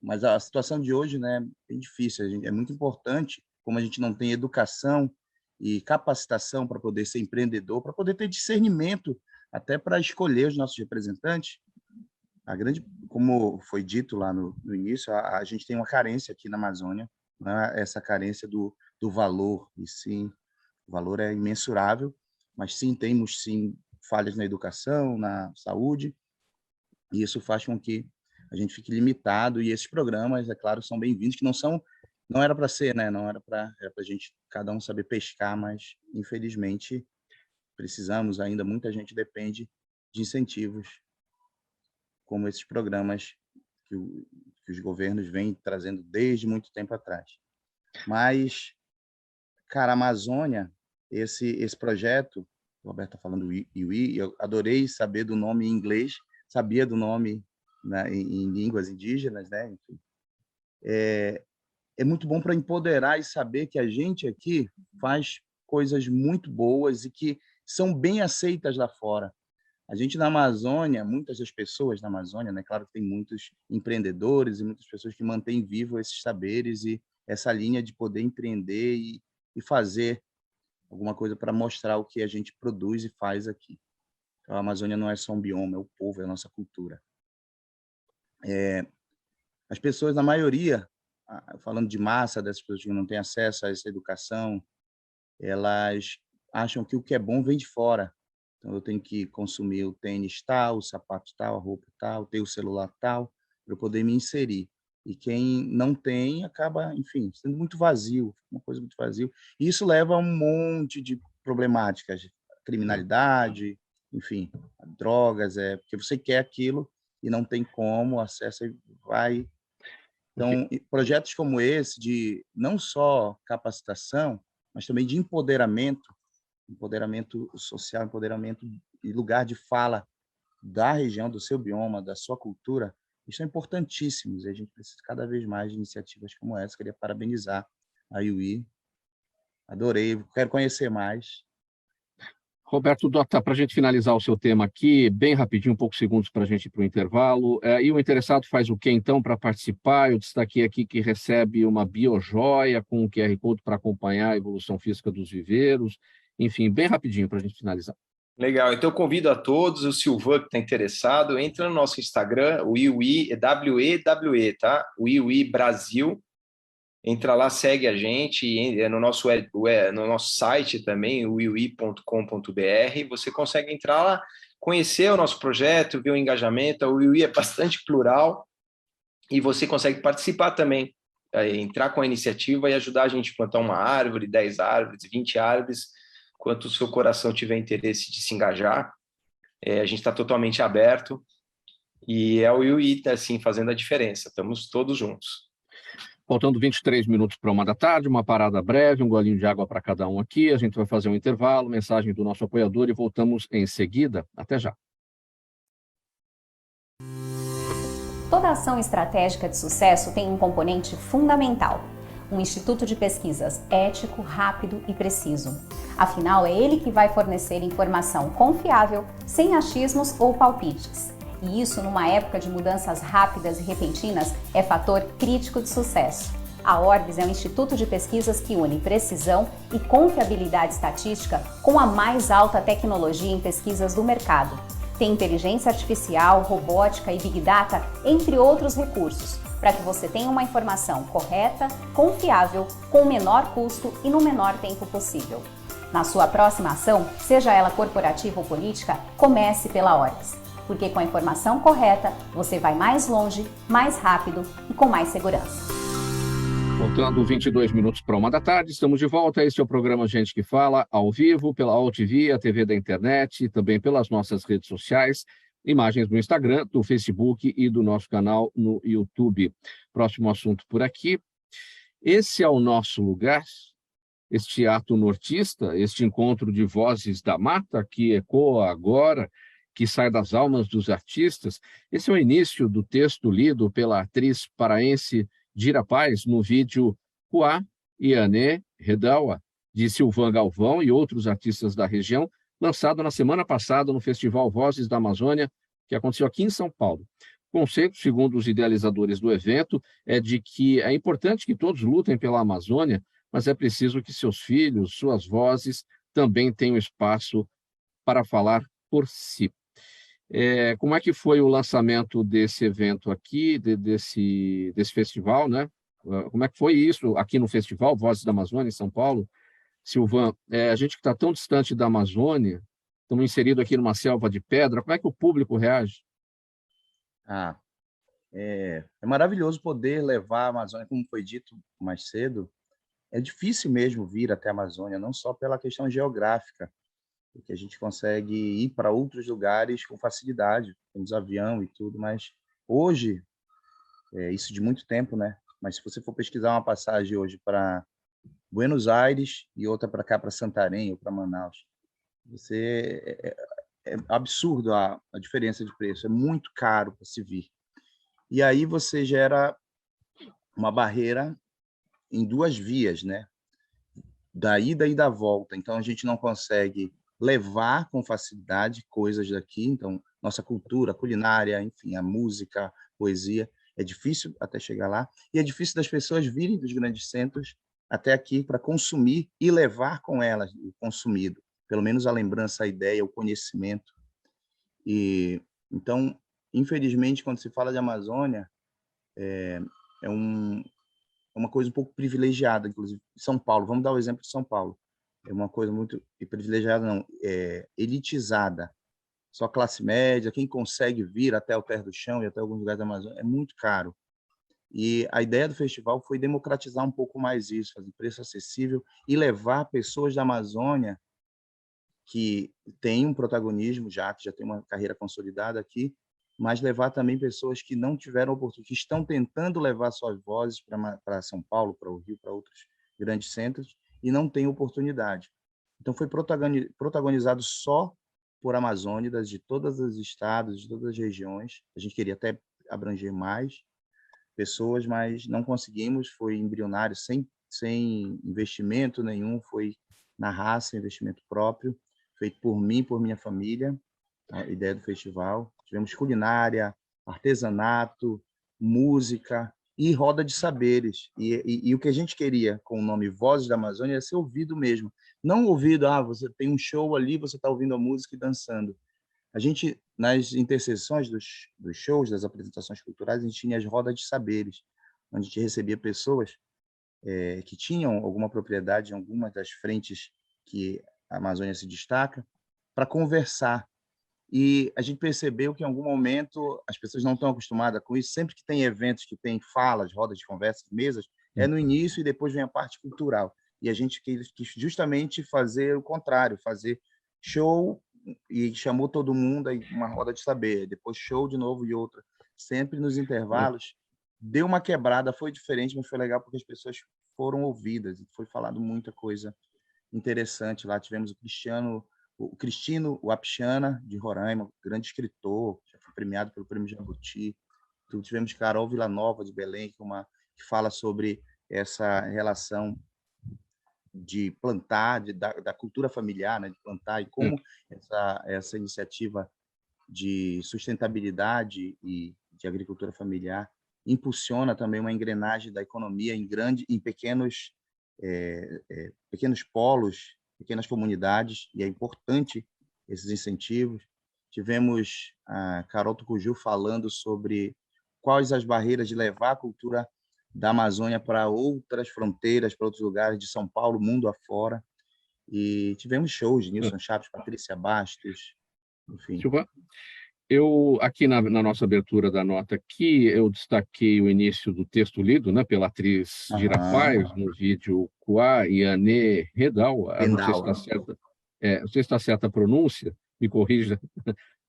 mas a situação de hoje, né, é bem difícil. É muito importante, como a gente não tem educação e capacitação para poder ser empreendedor, para poder ter discernimento, até para escolher os nossos representantes. Como foi dito lá no início, a gente tem uma carência aqui na Amazônia, né? Essa carência do valor, e sim, o valor é imensurável, mas sim, temos falhas na educação, na saúde, e isso faz com que a gente fique limitado, e esses programas, é claro, são bem-vindos, que não era para ser, né? Era para a gente, cada um saber pescar, mas, infelizmente, precisamos ainda, muita gente depende de incentivos, como esses programas que os governos vêm trazendo desde muito tempo atrás. Mas, cara, a Amazônia, esse projeto, o Roberto está falando Iwi, eu adorei saber do nome em inglês, sabia do nome em línguas indígenas, né? Enfim. É muito bom para empoderar e saber que a gente aqui faz coisas muito boas e que são bem aceitas lá fora. A gente na Amazônia, muitas das pessoas na Amazônia, né? Claro que tem muitos empreendedores e muitas pessoas que mantêm vivo esses saberes e essa linha de poder empreender e fazer alguma coisa para mostrar o que a gente produz e faz aqui. Então, a Amazônia não é só um bioma, é o povo, é a nossa cultura. As pessoas, na maioria, falando de massa, dessas pessoas que não têm acesso a essa educação, elas acham que o que é bom vem de fora. Então, eu tenho que consumir o tênis tal, o sapato tal, a roupa tal, ter o celular tal, para eu poder me inserir. E quem não tem acaba, enfim, sendo muito vazio, uma coisa muito vazio. E isso leva a um monte de problemáticas. criminalidade, enfim, drogas, porque você quer aquilo e não tem como, acessa e vai. Então, projetos como esse, de não só capacitação, mas também de empoderamento social, empoderamento e lugar de fala da região, do seu bioma, da sua cultura, eles são importantíssimos e a gente precisa cada vez mais de iniciativas como essa. Queria parabenizar a IUI, adorei, quero conhecer mais. Roberto Dota, para a gente finalizar o seu tema aqui, bem rapidinho, poucos segundos para a gente ir para o intervalo. E o interessado faz o que, então, para participar? Eu destaquei aqui que recebe uma biojoia com o QR Code para acompanhar a evolução física dos viveiros. Enfim, bem rapidinho para a gente finalizar. Legal, então eu convido a todos, o Silvan que está interessado, entra no nosso Instagram, o IUI, WEWE, tá? O IUI Brasil. Entra lá, segue a gente, no nosso site também, uiui.com.br, você consegue entrar lá, conhecer o nosso projeto, ver o engajamento. O Uiui é bastante plural e você consegue participar também, entrar com a iniciativa e ajudar a gente a plantar uma árvore, 10 árvores, 20 árvores, quanto o seu coração tiver interesse de se engajar. A gente está totalmente aberto e é o Uiui, assim, fazendo a diferença, estamos todos juntos. Faltando 23 minutos para 1 da tarde, uma parada breve, um golinho de água para cada um aqui. A gente vai fazer um intervalo, mensagem do nosso apoiador e voltamos em seguida. Até já. Toda ação estratégica de sucesso tem um componente fundamental: um instituto de pesquisas ético, rápido e preciso. Afinal, é ele que vai fornecer informação confiável, sem achismos ou palpites. E isso, numa época de mudanças rápidas e repentinas, é fator crítico de sucesso. A Orbis é um instituto de pesquisas que une precisão e confiabilidade estatística com a mais alta tecnologia em pesquisas do mercado. Tem inteligência artificial, robótica e Big Data, entre outros recursos, para que você tenha uma informação correta, confiável, com o menor custo e no menor tempo possível. Na sua próxima ação, seja ela corporativa ou política, comece pela Orbis. Porque com a informação correta, você vai mais longe, mais rápido e com mais segurança. Faltando 22 minutos para 1 da tarde, estamos de volta. Este é o programa Gente que Fala, ao vivo, pela AltV, a TV da internet, e também pelas nossas redes sociais, imagens do Instagram, do Facebook e do nosso canal no YouTube. Próximo assunto por aqui. Esse é o nosso lugar, este ato nortista, este encontro de vozes da mata que ecoa agora, que sai das almas dos artistas. Esse é o início do texto lido pela atriz paraense Dira Paz no vídeo Kuá Ianê Redawa, de Silvan Galvão e outros artistas da região, lançado na semana passada no Festival Vozes da Amazônia, que aconteceu aqui em São Paulo. O conceito, segundo os idealizadores do evento, é de que é importante que todos lutem pela Amazônia, mas é preciso que seus filhos, suas vozes, também tenham espaço para falar por si. Como é que foi o lançamento desse evento aqui, desse festival, né? Como é que foi isso aqui no festival Vozes da Amazônia, em São Paulo? Silvan, a gente que está tão distante da Amazônia, estamos inseridos aqui numa selva de pedra, como é que o público reage? É maravilhoso poder levar a Amazônia, como foi dito mais cedo. É difícil mesmo vir até a Amazônia, não só pela questão geográfica, porque a gente consegue ir para outros lugares com facilidade, temos avião e tudo, mas hoje, isso de muito tempo, né? Mas se você for pesquisar uma passagem hoje para Buenos Aires e outra para cá, para Santarém ou para Manaus, é absurdo a diferença de preço, é muito caro para se vir. E aí você gera uma barreira em 2 vias, né? Da ida e da volta. Então a gente não consegue levar com facilidade coisas daqui, então nossa cultura, culinária, enfim, a música, a poesia, é difícil até chegar lá, e é difícil das pessoas virem dos grandes centros até aqui para consumir e levar com elas o consumido, pelo menos a lembrança, a ideia, o conhecimento. E então, infelizmente, quando se fala de Amazônia, é uma coisa um pouco privilegiada, inclusive São Paulo, vamos dar o exemplo de São Paulo. É uma coisa muito privilegiada, não, elitizada. Só classe média, quem consegue vir até o Terra do Chão e até alguns lugares da Amazônia, é muito caro. E a ideia do festival foi democratizar um pouco mais isso, fazer preço acessível e levar pessoas da Amazônia que tem um protagonismo que já tem uma carreira consolidada aqui, mas levar também pessoas que não tiveram oportunidade, que estão tentando levar suas vozes para São Paulo, para o Rio, para outros grandes centros, e não têm oportunidade. Então, foi protagonizado só por amazônidas de todos os estados, de todas as regiões. A gente queria até abranger mais pessoas, mas não conseguimos, foi embrionário, sem investimento nenhum, foi na raça, investimento próprio, feito por mim, por minha família, a ideia do festival. Tivemos culinária, artesanato, música e roda de saberes. E o que a gente queria com o nome Vozes da Amazônia é ser ouvido mesmo. Não ouvido, você tem um show ali, você está ouvindo a música e dançando. A gente, nas interseções dos shows, das apresentações culturais, a gente tinha as rodas de saberes, onde a gente recebia pessoas que tinham alguma propriedade em alguma das frentes que a Amazônia se destaca, para conversar. E a gente percebeu que, em algum momento, as pessoas não estão acostumadas com isso. Sempre que tem eventos que tem falas, rodas de conversa, mesas, é no início e depois vem a parte cultural. E a gente quis justamente fazer o contrário, fazer show e chamou todo mundo, aí uma roda de saber, depois show de novo e outra. Sempre nos intervalos. Deu uma quebrada, foi diferente, mas foi legal porque as pessoas foram ouvidas. Foi falado muita coisa interessante. Lá tivemos o Cristino Wapichana, de Roraima, grande escritor, já foi premiado pelo Prêmio Jabuti. Tivemos Carol Villanova, de Belém, que fala sobre essa relação de plantar, da cultura familiar, né, de plantar, e como essa iniciativa de sustentabilidade e de agricultura familiar impulsiona também uma engrenagem da economia em pequenos polos, pequenas comunidades, e é importante esses incentivos. Tivemos a Carol Tucuju falando sobre quais as barreiras de levar a cultura da Amazônia para outras fronteiras, para outros lugares de São Paulo, mundo afora. E tivemos shows de Nilson Chaves, Patrícia Bastos, enfim. Silva, eu, aqui na nossa abertura da nota aqui, eu destaquei o início do texto lido, né, pela atriz Gira Paz, no vídeo Kuá Iane Redal. Não sei se está certa, não sei se está certa a pronúncia, me corrija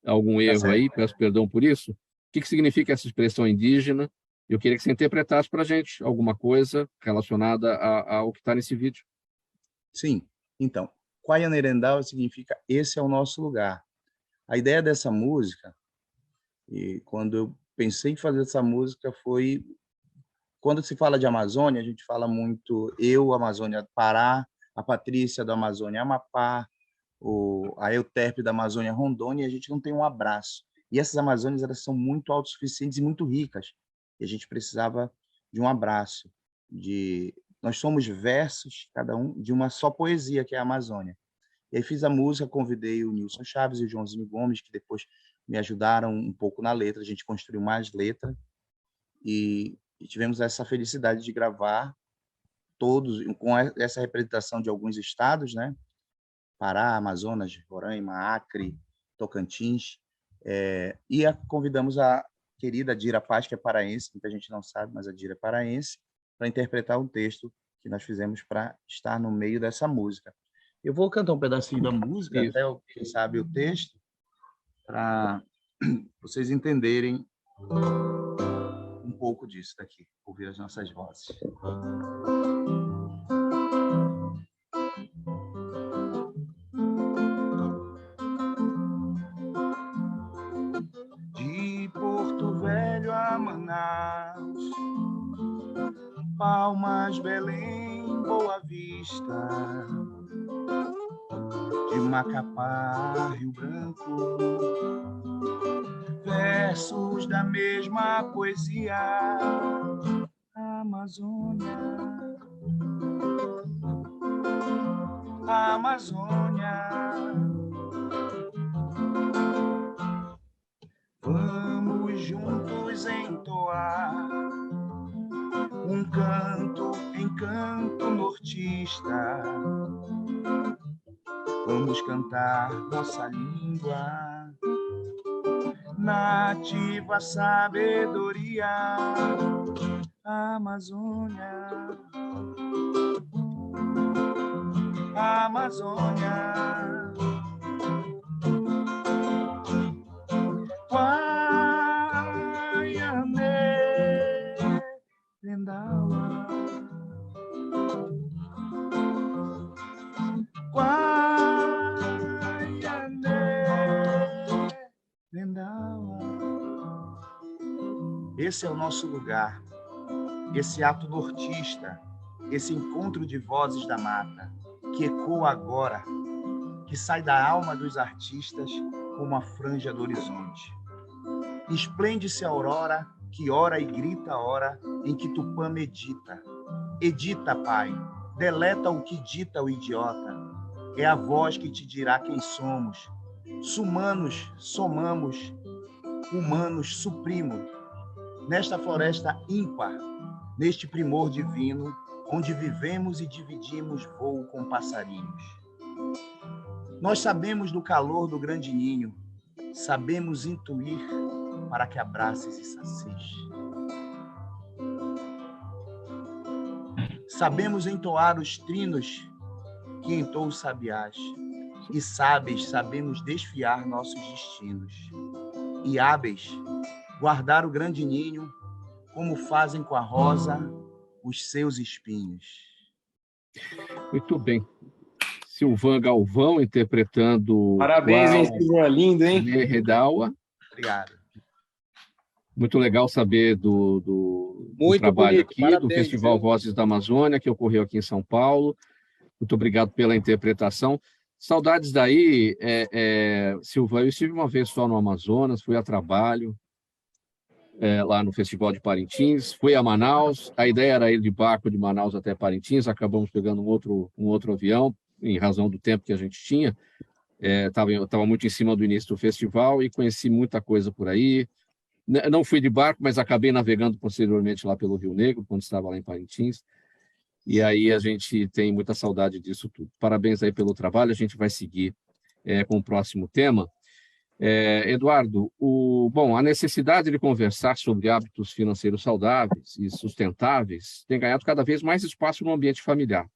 algum erro aí, peço perdão por isso. O que significa essa expressão indígena? Eu queria que você interpretasse para a gente alguma coisa relacionada ao que está nesse vídeo. Sim, então, Quaianerendal significa esse é o nosso lugar. A ideia dessa música, e quando eu pensei em fazer essa música, foi... Quando se fala de Amazônia, a gente fala muito Amazônia Pará, a Patrícia da Amazônia Amapá, a Euterpe da Amazônia Rondônia, e a gente não tem um abraço. E essas Amazônias, elas são muito autossuficientes e muito ricas. E a gente precisava de um abraço. Nós somos versos, cada um, de uma só poesia, que é a Amazônia. E aí fiz a música, convidei o Nilson Chaves e o Joãozinho Gomes, que depois me ajudaram um pouco na letra, a gente construiu mais letra, e tivemos essa felicidade de gravar todos, com essa representação de alguns estados, né? Pará, Amazonas, Roraima, Acre, Tocantins, e convidamos a querida Dira Paz, que é paraense, muita gente não sabe, mas a Dira é paraense, para interpretar um texto que nós fizemos para estar no meio dessa música. Eu vou cantar um pedacinho da música, até quem sabe o texto, para vocês entenderem um pouco disso daqui, ouvir as nossas vozes. De Porto Velho a Manaus, Palmas, Belém, Boa Vista, de Macapá, Rio Branco, versos da mesma poesia, Amazônia, Amazônia. Vamos juntos entoar um canto, encanto nortista. Vamos cantar nossa língua, nativa sabedoria, Amazônia, Amazônia. Esse é o nosso lugar, esse ato nortista, esse encontro de vozes da mata, que ecoa agora, que sai da alma dos artistas como a franja do horizonte. Esplende-se a aurora, que ora e grita a hora em que Tupã medita. Edita, Pai, deleta o que dita o idiota. É a voz que te dirá quem somos. Sumanos, somamos, humanos, suprimos. Nesta floresta ímpar, neste primor divino, onde vivemos e dividimos voo com passarinhos. Nós sabemos do calor do grande ninho, sabemos intuir para que abraces e sacies. Sabemos entoar os trinos que entoam os sabiás, e sábeis sabemos desfiar nossos destinos, e hábeis guardar o grande ninho, como fazem com a rosa os seus espinhos. Muito bem. Silvan Galvão interpretando... Parabéns, hein, Silvan? Lindo, hein? Redawa. Obrigado. Muito legal saber do Muito trabalho bonito, aqui, parabéns, do Festival viu? Vozes da Amazônia, que ocorreu aqui em São Paulo. Muito obrigado pela interpretação. Saudades daí, Silvan. Eu estive uma vez só no Amazonas, fui a trabalho, lá no Festival de Parintins, fui a Manaus. A ideia era ir de barco de Manaus até Parintins, acabamos pegando um outro avião, em razão do tempo que a gente tinha. Estava muito em cima do início do festival e conheci muita coisa por aí. Não fui de barco, mas acabei navegando posteriormente lá pelo Rio Negro, quando estava lá em Parintins. E aí a gente tem muita saudade disso tudo. Parabéns aí pelo trabalho, a gente vai seguir com o próximo tema. Eduardo, a necessidade de conversar sobre hábitos financeiros saudáveis e sustentáveis tem ganhado cada vez mais espaço no ambiente familiar.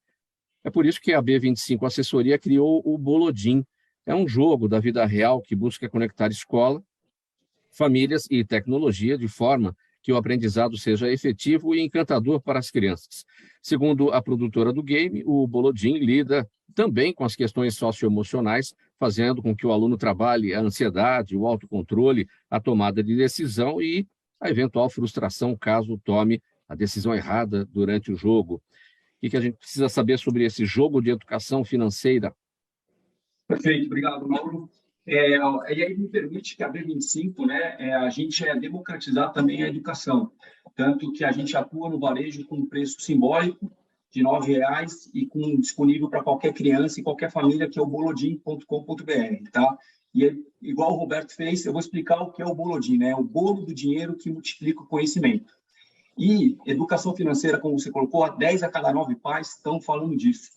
É por isso que a B25 Assessoria criou o Bolodim. É um jogo da vida real que busca conectar escola, famílias e tecnologia de forma que o aprendizado seja efetivo e encantador para as crianças. Segundo a produtora do game, o Bolodim lida também com as questões socioemocionais, fazendo com que o aluno trabalhe a ansiedade, o autocontrole, a tomada de decisão e a eventual frustração caso tome a decisão errada durante o jogo. O que a gente precisa saber sobre esse jogo de educação financeira? Perfeito, obrigado, Mauro. E aí me permite que a B25, a gente democratizar também a educação, tanto que a gente atua no varejo com um preço simbólico de R$ 9,00 e disponível para qualquer criança e qualquer família, que é o bolodim.com.br, tá? E igual o Roberto fez, eu vou explicar o que é o Bolodim, né? O bolo do dinheiro que multiplica o conhecimento. E educação financeira, como você colocou, 10 a cada 9 pais estão falando disso.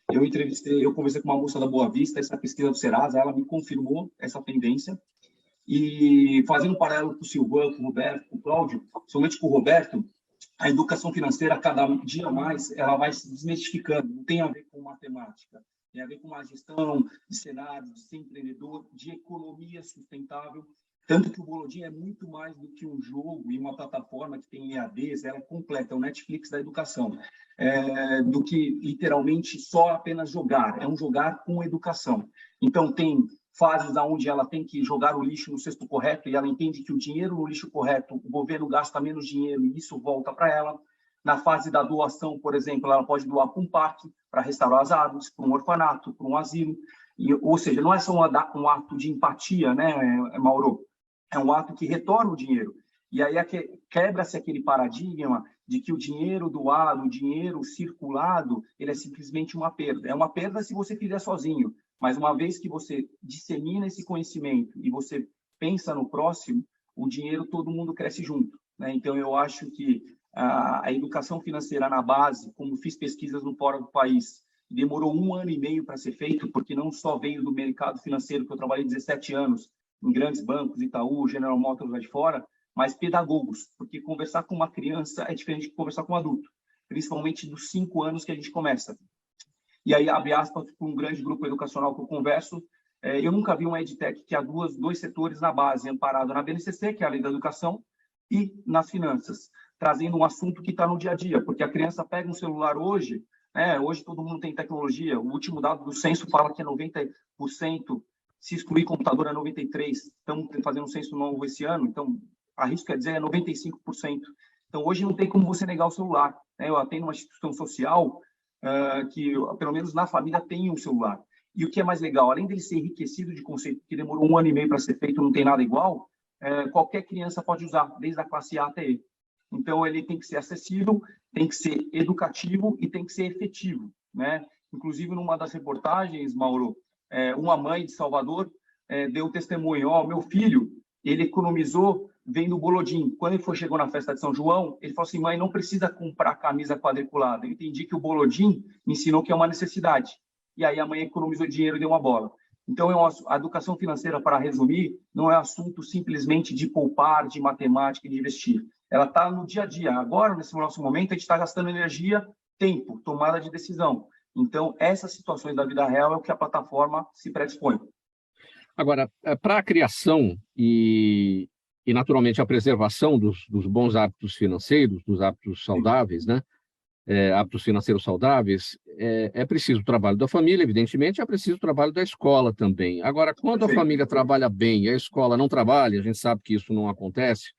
Eu conversei com uma moça da Boa Vista, essa pesquisa do Serasa, ela me confirmou essa tendência. E fazendo um paralelo com o Silvan, com o Roberto, com o Cláudio, somente com o Roberto, a educação financeira, cada dia mais, ela vai se desmistificando. Não tem a ver com matemática, tem a ver com uma gestão de cenário, de ser empreendedor, de economia sustentável. Tanto que o Bolodim é muito mais do que um jogo e uma plataforma que tem EADs, ela é completa, é o Netflix da educação, do que literalmente só apenas jogar, é um jogar com educação. Então, tem fases onde ela tem que jogar o lixo no cesto correto e ela entende que o dinheiro no lixo correto, o governo gasta menos dinheiro e isso volta para ela. Na fase da doação, por exemplo, ela pode doar para um parque, para restaurar as árvores, para um orfanato, para um asilo. Ou seja, não é só um ato de empatia, né, Mauro? É um ato que retorna o dinheiro. E aí quebra-se aquele paradigma de que o dinheiro doado, o dinheiro circulado, ele é simplesmente uma perda. É uma perda se você fizer sozinho, mas uma vez que você dissemina esse conhecimento e você pensa no próximo, o dinheiro, todo mundo cresce junto, né? Então, eu acho que a educação financeira na base, como fiz pesquisas no Fora do País, demorou 1 ano e meio para ser feito, porque não só veio do mercado financeiro, que eu trabalhei 17 anos, em grandes bancos, Itaú, General Motors lá de fora, mas pedagogos, porque conversar com uma criança é diferente de conversar com um adulto, principalmente dos 5 anos que a gente começa. E aí, abre aspas, para um grande grupo educacional que eu converso, eu nunca vi uma EdTech que há dois setores na base, amparado na BNCC, que é a Lei da Educação, e nas finanças, trazendo um assunto que está no dia a dia, porque a criança pega um celular hoje, hoje todo mundo tem tecnologia, o último dado do censo fala que é 90%, se excluir computador é 93%, estamos fazendo um censo novo esse ano, então arrisco a dizer, é 95%. Então, hoje não tem como você negar o celular, né? Eu atendo uma instituição social que, pelo menos na família, tem um celular. E o que é mais legal, além dele ser enriquecido de conceito, que demorou 1 ano e meio para ser feito, não tem nada igual, qualquer criança pode usar, desde a classe A até E. Então, ele tem que ser acessível, tem que ser educativo e tem que ser efetivo, né? Inclusive, numa das reportagens, Mauro, uma mãe de Salvador deu testemunho: meu filho, ele economizou vendo o Bolodim. Quando ele chegou na festa de São João, ele falou assim: mãe, não precisa comprar camisa quadriculada. Eu entendi que o Bolodim me ensinou que é uma necessidade. E aí a mãe economizou dinheiro e deu uma bola. Então, a educação financeira, para resumir, não é assunto simplesmente de poupar, de matemática e de investir. Ela está no dia a dia. Agora, nesse nosso momento, a gente está gastando energia, tempo, tomada de decisão. Então, essas situações da vida real é o que a plataforma se predispõe. Agora, para a criação e naturalmente, a preservação dos bons hábitos financeiros, dos hábitos saudáveis, né? Hábitos financeiros saudáveis, é preciso o trabalho da família, evidentemente, é preciso o trabalho da escola também. Agora, quando a família trabalha bem e a escola não trabalha, a gente sabe que isso não acontece,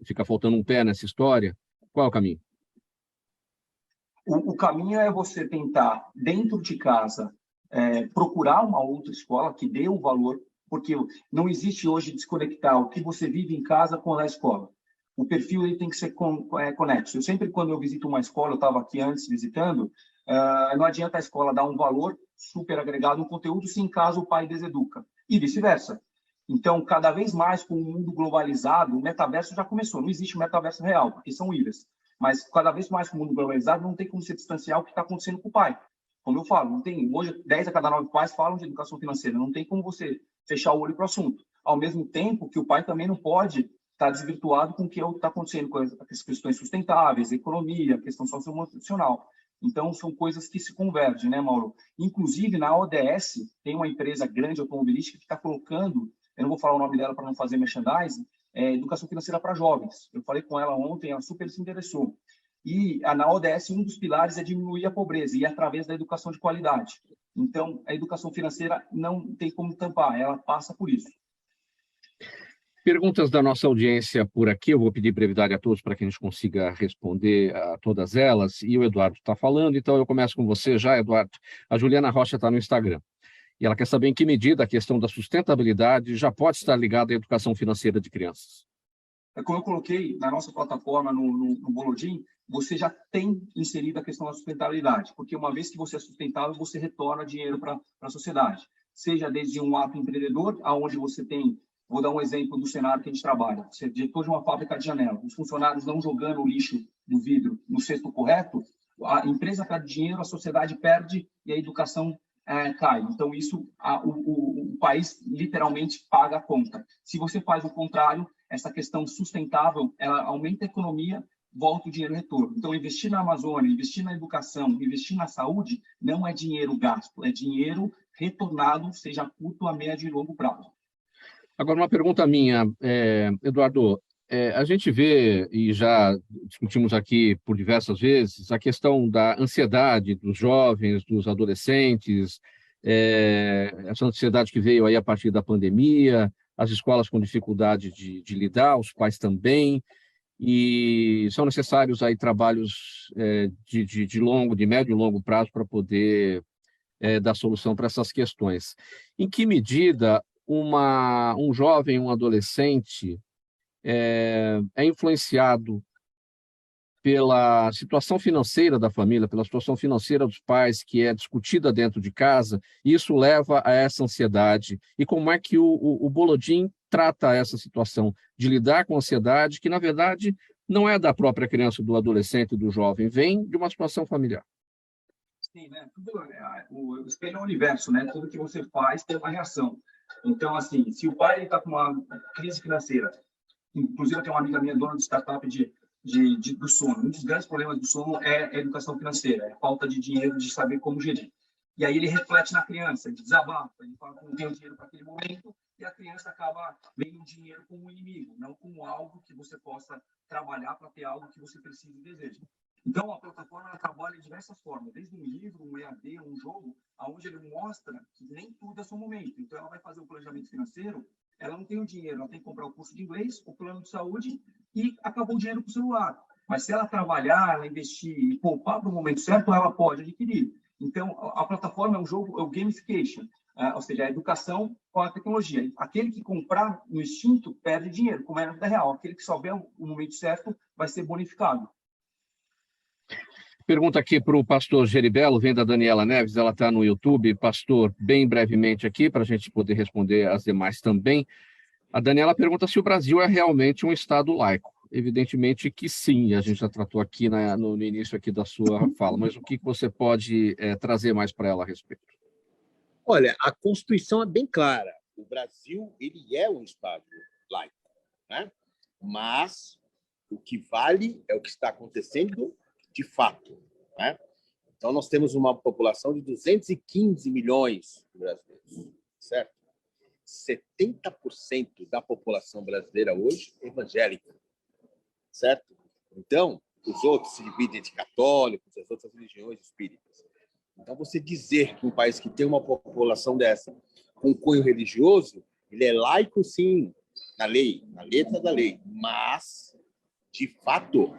fica faltando um pé nessa história, qual é o caminho? O caminho é você tentar, dentro de casa, procurar uma outra escola que dê um valor, porque não existe hoje desconectar o que você vive em casa com a escola. O perfil ele tem que ser conexo. Eu sempre, quando eu visito uma escola, eu estava aqui antes visitando, não adianta a escola dar um valor super agregado no conteúdo se em casa o pai deseduca, e vice-versa. Então, cada vez mais com o mundo globalizado, o metaverso já começou. Não existe um metaverso real, porque são ilhas. Mas cada vez mais com o mundo globalizado, não tem como se distanciar o que está acontecendo com o pai. Como eu falo, não tem, hoje 10 a cada 9 pais falam de educação financeira, não tem como você fechar o olho para o assunto. Ao mesmo tempo que o pai também não pode estar desvirtuado com o que está acontecendo com as questões sustentáveis, economia, questão socioemocional. Então, são coisas que se convergem, né, Mauro? Inclusive, na ODS, tem uma empresa grande automobilística que está colocando, eu não vou falar o nome dela para não fazer merchandising, educação financeira para jovens. Eu falei com ela ontem, ela super se interessou. E na ODS, um dos pilares é diminuir a pobreza, e através da educação de qualidade. Então, a educação financeira não tem como tampar, ela passa por isso. Perguntas da nossa audiência por aqui, eu vou pedir brevidade a todos para que a gente consiga responder a todas elas, e o Eduardo está falando, então eu começo com você já, Eduardo. A Juliana Rocha está no Instagram, e ela quer saber em que medida a questão da sustentabilidade já pode estar ligada à educação financeira de crianças. Como eu coloquei na nossa plataforma, no Bolodim, você já tem inserido a questão da sustentabilidade, porque uma vez que você é sustentável, você retorna dinheiro para a sociedade, seja desde um ato empreendedor, aonde você tem, vou dar um exemplo do cenário que a gente trabalha, você diretor de uma fábrica de janela, os funcionários não jogando o lixo do vidro no cesto correto, a empresa perde dinheiro, a sociedade perde e a educação cai. Então, isso, o país literalmente paga a conta. Se você faz o contrário, essa questão sustentável, ela aumenta a economia, volta o dinheiro retorno. Então, investir na Amazônia, investir na educação, investir na saúde, não é dinheiro gasto, é dinheiro retornado, seja a curto, a médio e longo prazo. Agora, uma pergunta minha, Eduardo, a gente vê, e já discutimos aqui por diversas vezes, a questão da ansiedade dos jovens, dos adolescentes, essa ansiedade que veio aí a partir da pandemia, as escolas com dificuldade de lidar, os pais também, e são necessários aí trabalhos de médio e longo prazo para poder dar solução para essas questões. Em que medida um jovem, um adolescente é influenciado pela situação financeira da família, pela situação financeira dos pais, que é discutida dentro de casa, e isso leva a essa ansiedade. E como é que o Bolodim trata essa situação de lidar com a ansiedade, que, na verdade, não é da própria criança, do adolescente, do jovem, vem de uma situação familiar? Sim, né? O espelho é o universo, né? Tudo que você faz tem uma reação. Então, assim, se o pai está com uma crise financeira, inclusive eu tenho uma amiga minha, dona de startup do sono. Um dos grandes problemas do sono é a educação financeira, é a falta de dinheiro, de saber como gerir. E aí ele reflete na criança, ele desabafa, ele fala que não tem o dinheiro para aquele momento, e a criança acaba vendo o dinheiro como um inimigo, não como algo que você possa trabalhar para ter algo que você precisa e deseja. Então, a plataforma ela trabalha de diversas formas, desde um livro, um EAD, um jogo, onde ele mostra que nem tudo é seu momento. Então, ela vai fazer um planejamento financeiro ela não tem o dinheiro, ela tem que comprar o curso de inglês, o plano de saúde e acabou o dinheiro para o celular. Mas se ela trabalhar, ela investir e poupar para o momento certo, ela pode adquirir. Então, a plataforma é um jogo, é o gamification, ou seja, a educação com a tecnologia. Aquele que comprar no instinto perde dinheiro, como é na vida real. Aquele que souber o momento certo vai ser bonificado. Pergunta aqui para o pastor Geribello, vem da Daniela Neves, ela está no YouTube. Pastor, bem brevemente aqui, para a gente poder responder as demais também. A Daniela pergunta se o Brasil é realmente um Estado laico. Evidentemente que sim, a gente já tratou aqui no início aqui da sua fala, mas o que você pode trazer mais para ela a respeito? Olha, a Constituição é bem clara. O Brasil ele é um Estado laico, né? Mas o que vale é o que está acontecendo de fato, né? Então, nós temos uma população de 215 milhões de brasileiros, certo? 70% da população brasileira hoje é evangélica, certo? Então, os outros se dividem entre católicos, as outras religiões espíritas. Então, você dizer que um país que tem uma população dessa, com cunho religioso, ele é laico, sim, na lei, na letra da lei, mas, de fato,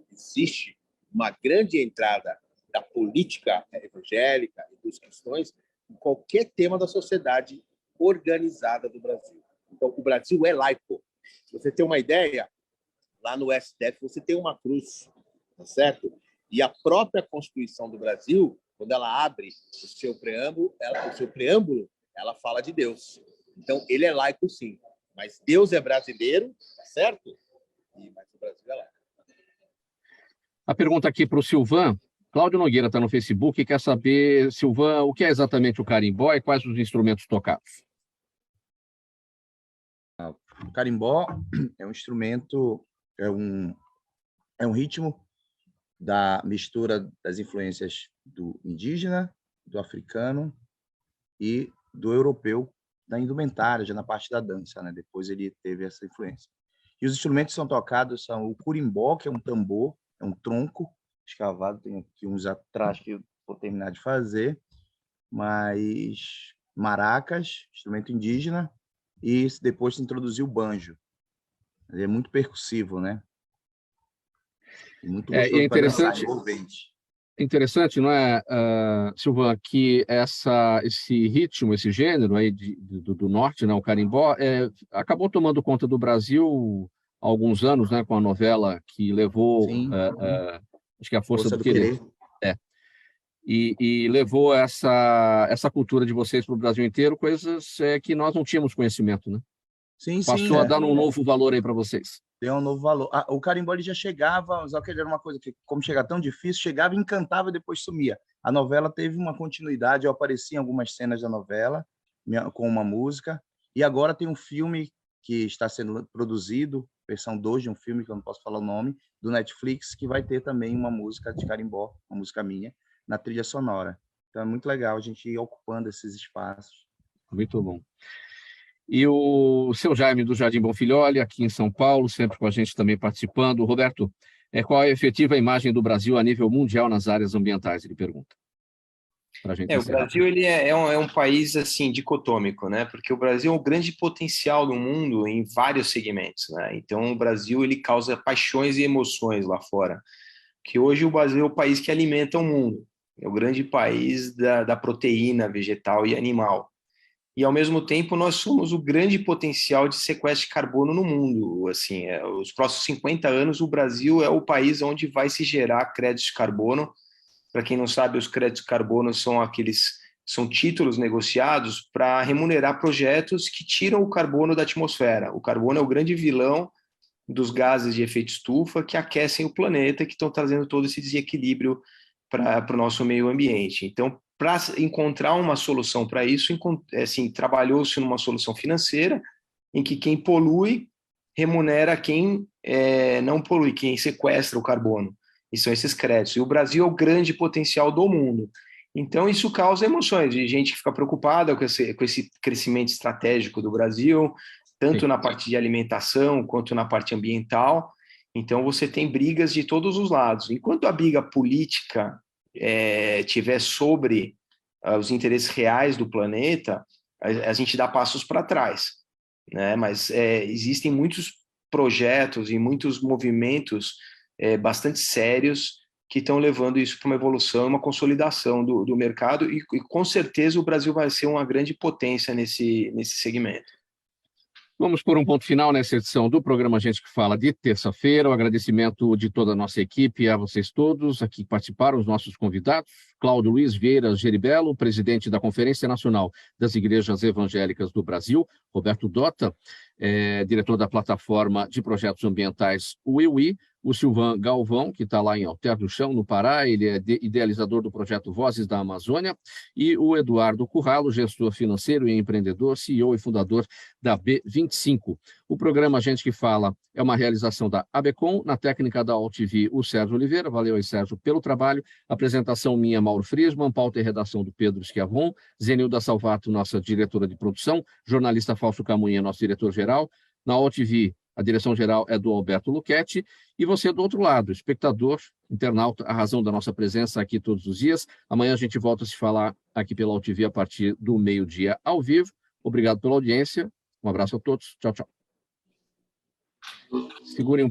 existe uma grande entrada da política evangélica e dos cristãos em qualquer tema da sociedade organizada do Brasil. Então, o Brasil é laico. Se você tem uma ideia, lá no STF você tem uma cruz, tá certo? E a própria Constituição do Brasil, quando ela abre o seu preâmbulo, ela fala de Deus. Então, ele é laico, sim. Mas Deus é brasileiro, tá certo? Mas o Brasil é laico. A pergunta aqui para o Silvan. Cláudio Nogueira está no Facebook e quer saber, Silvan, o que é exatamente o carimbó e quais os instrumentos tocados? O carimbó é um instrumento, é um ritmo da mistura das influências do indígena, do africano e do europeu, da indumentária, já na parte da dança, né? Depois ele teve essa influência. E os instrumentos que são tocados são o curimbó, que é um tambor, é um tronco escavado, tem aqui uns atrás que eu vou terminar de fazer, mas maracas, instrumento indígena, e depois se introduziu o banjo. Ele é muito percussivo, né? E muito gostoso é interessante, envolvente. Interessante, não é, Silvan, que esse ritmo, esse gênero aí do norte, né, o carimbó, acabou tomando conta do Brasil há alguns anos, né, com a novela que levou, acho que é A Força do Querer. E levou essa cultura de vocês para o Brasil inteiro, coisas que nós não tínhamos conhecimento, né? Passou a dar um novo valor aí para vocês. Deu um novo valor. O carimbó ele já chegava, só que ele era uma coisa que, como chega tão difícil, chegava, encantava e depois sumia. A novela teve uma continuidade, eu apareci em algumas cenas da novela com uma música, e agora tem um filme que está sendo produzido, versão 2 de um filme, que eu não posso falar o nome, do Netflix, que vai ter também uma música de carimbó, uma música minha, na trilha sonora. Então é muito legal a gente ir ocupando esses espaços. Muito bom. E o seu Jaime do Jardim Bonfilholi, aqui em São Paulo, sempre com a gente também participando. Roberto, qual é a efetiva imagem do Brasil a nível mundial nas áreas ambientais? Ele pergunta. O Brasil ele é um país assim dicotômico, né? Porque o Brasil é um grande potencial do mundo em vários segmentos, né? Então o Brasil ele causa paixões e emoções lá fora. Que hoje o Brasil é o país que alimenta o mundo. É o grande país da proteína vegetal e animal. E, ao mesmo tempo, nós somos o grande potencial de sequestro de carbono no mundo. Assim, os próximos 50 anos, o Brasil é o país onde vai se gerar créditos de carbono. Para quem não sabe, os créditos de carbono são títulos negociados para remunerar projetos que tiram o carbono da atmosfera. O carbono é o grande vilão dos gases de efeito estufa que aquecem o planeta, que estão trazendo todo esse desequilíbrio para o nosso meio ambiente. Então, para encontrar uma solução para isso, assim, trabalhou-se numa solução financeira em que quem polui remunera quem não polui, quem sequestra o carbono. E são esses créditos. E o Brasil é o grande potencial do mundo. Então, isso causa emoções de gente que fica preocupada com esse crescimento estratégico do Brasil, tanto na parte de alimentação quanto na parte ambiental. Então, você tem brigas de todos os lados. Enquanto a briga política tiver sobre os interesses reais do planeta, a gente dá passos para trás. né? Mas existem muitos projetos e muitos movimentos bastante sérios que estão levando isso para uma evolução, uma consolidação do mercado, e com certeza o Brasil vai ser uma grande potência nesse segmento. Vamos por um ponto final nessa edição do programa Gente que Fala de terça-feira. O agradecimento de toda a nossa equipe, a vocês todos aqui que participaram, os nossos convidados. Cláudio Luiz Vieira Geribello, presidente da Conferência Nacional das Igrejas Evangélicas do Brasil. Roberto Dota, diretor da plataforma de projetos ambientais UIUI. O Silvan Galvão, que está lá em Alter do Chão, no Pará, ele é idealizador do projeto Vozes da Amazônia, e o Eduardo Curralo, gestor financeiro e empreendedor, CEO e fundador da B25. O programa Gente que Fala é uma realização da ABECOM, na técnica da AltV, o Sérgio Oliveira. Valeu aí, Sérgio, pelo trabalho. Apresentação minha, Mauro Friesman, pauta e redação do Pedro Schiavon, Zenilda Salvato, nossa diretora de produção, jornalista Fausto Camunha, nosso diretor-geral. Na AltV, a direção-geral é do Alberto Luchetti, e você do outro lado, espectador, internauta, a razão da nossa presença aqui todos os dias. Amanhã a gente volta a se falar aqui pela AltV a partir do meio-dia ao vivo. Obrigado pela audiência, um abraço a todos, tchau, tchau. Segurem um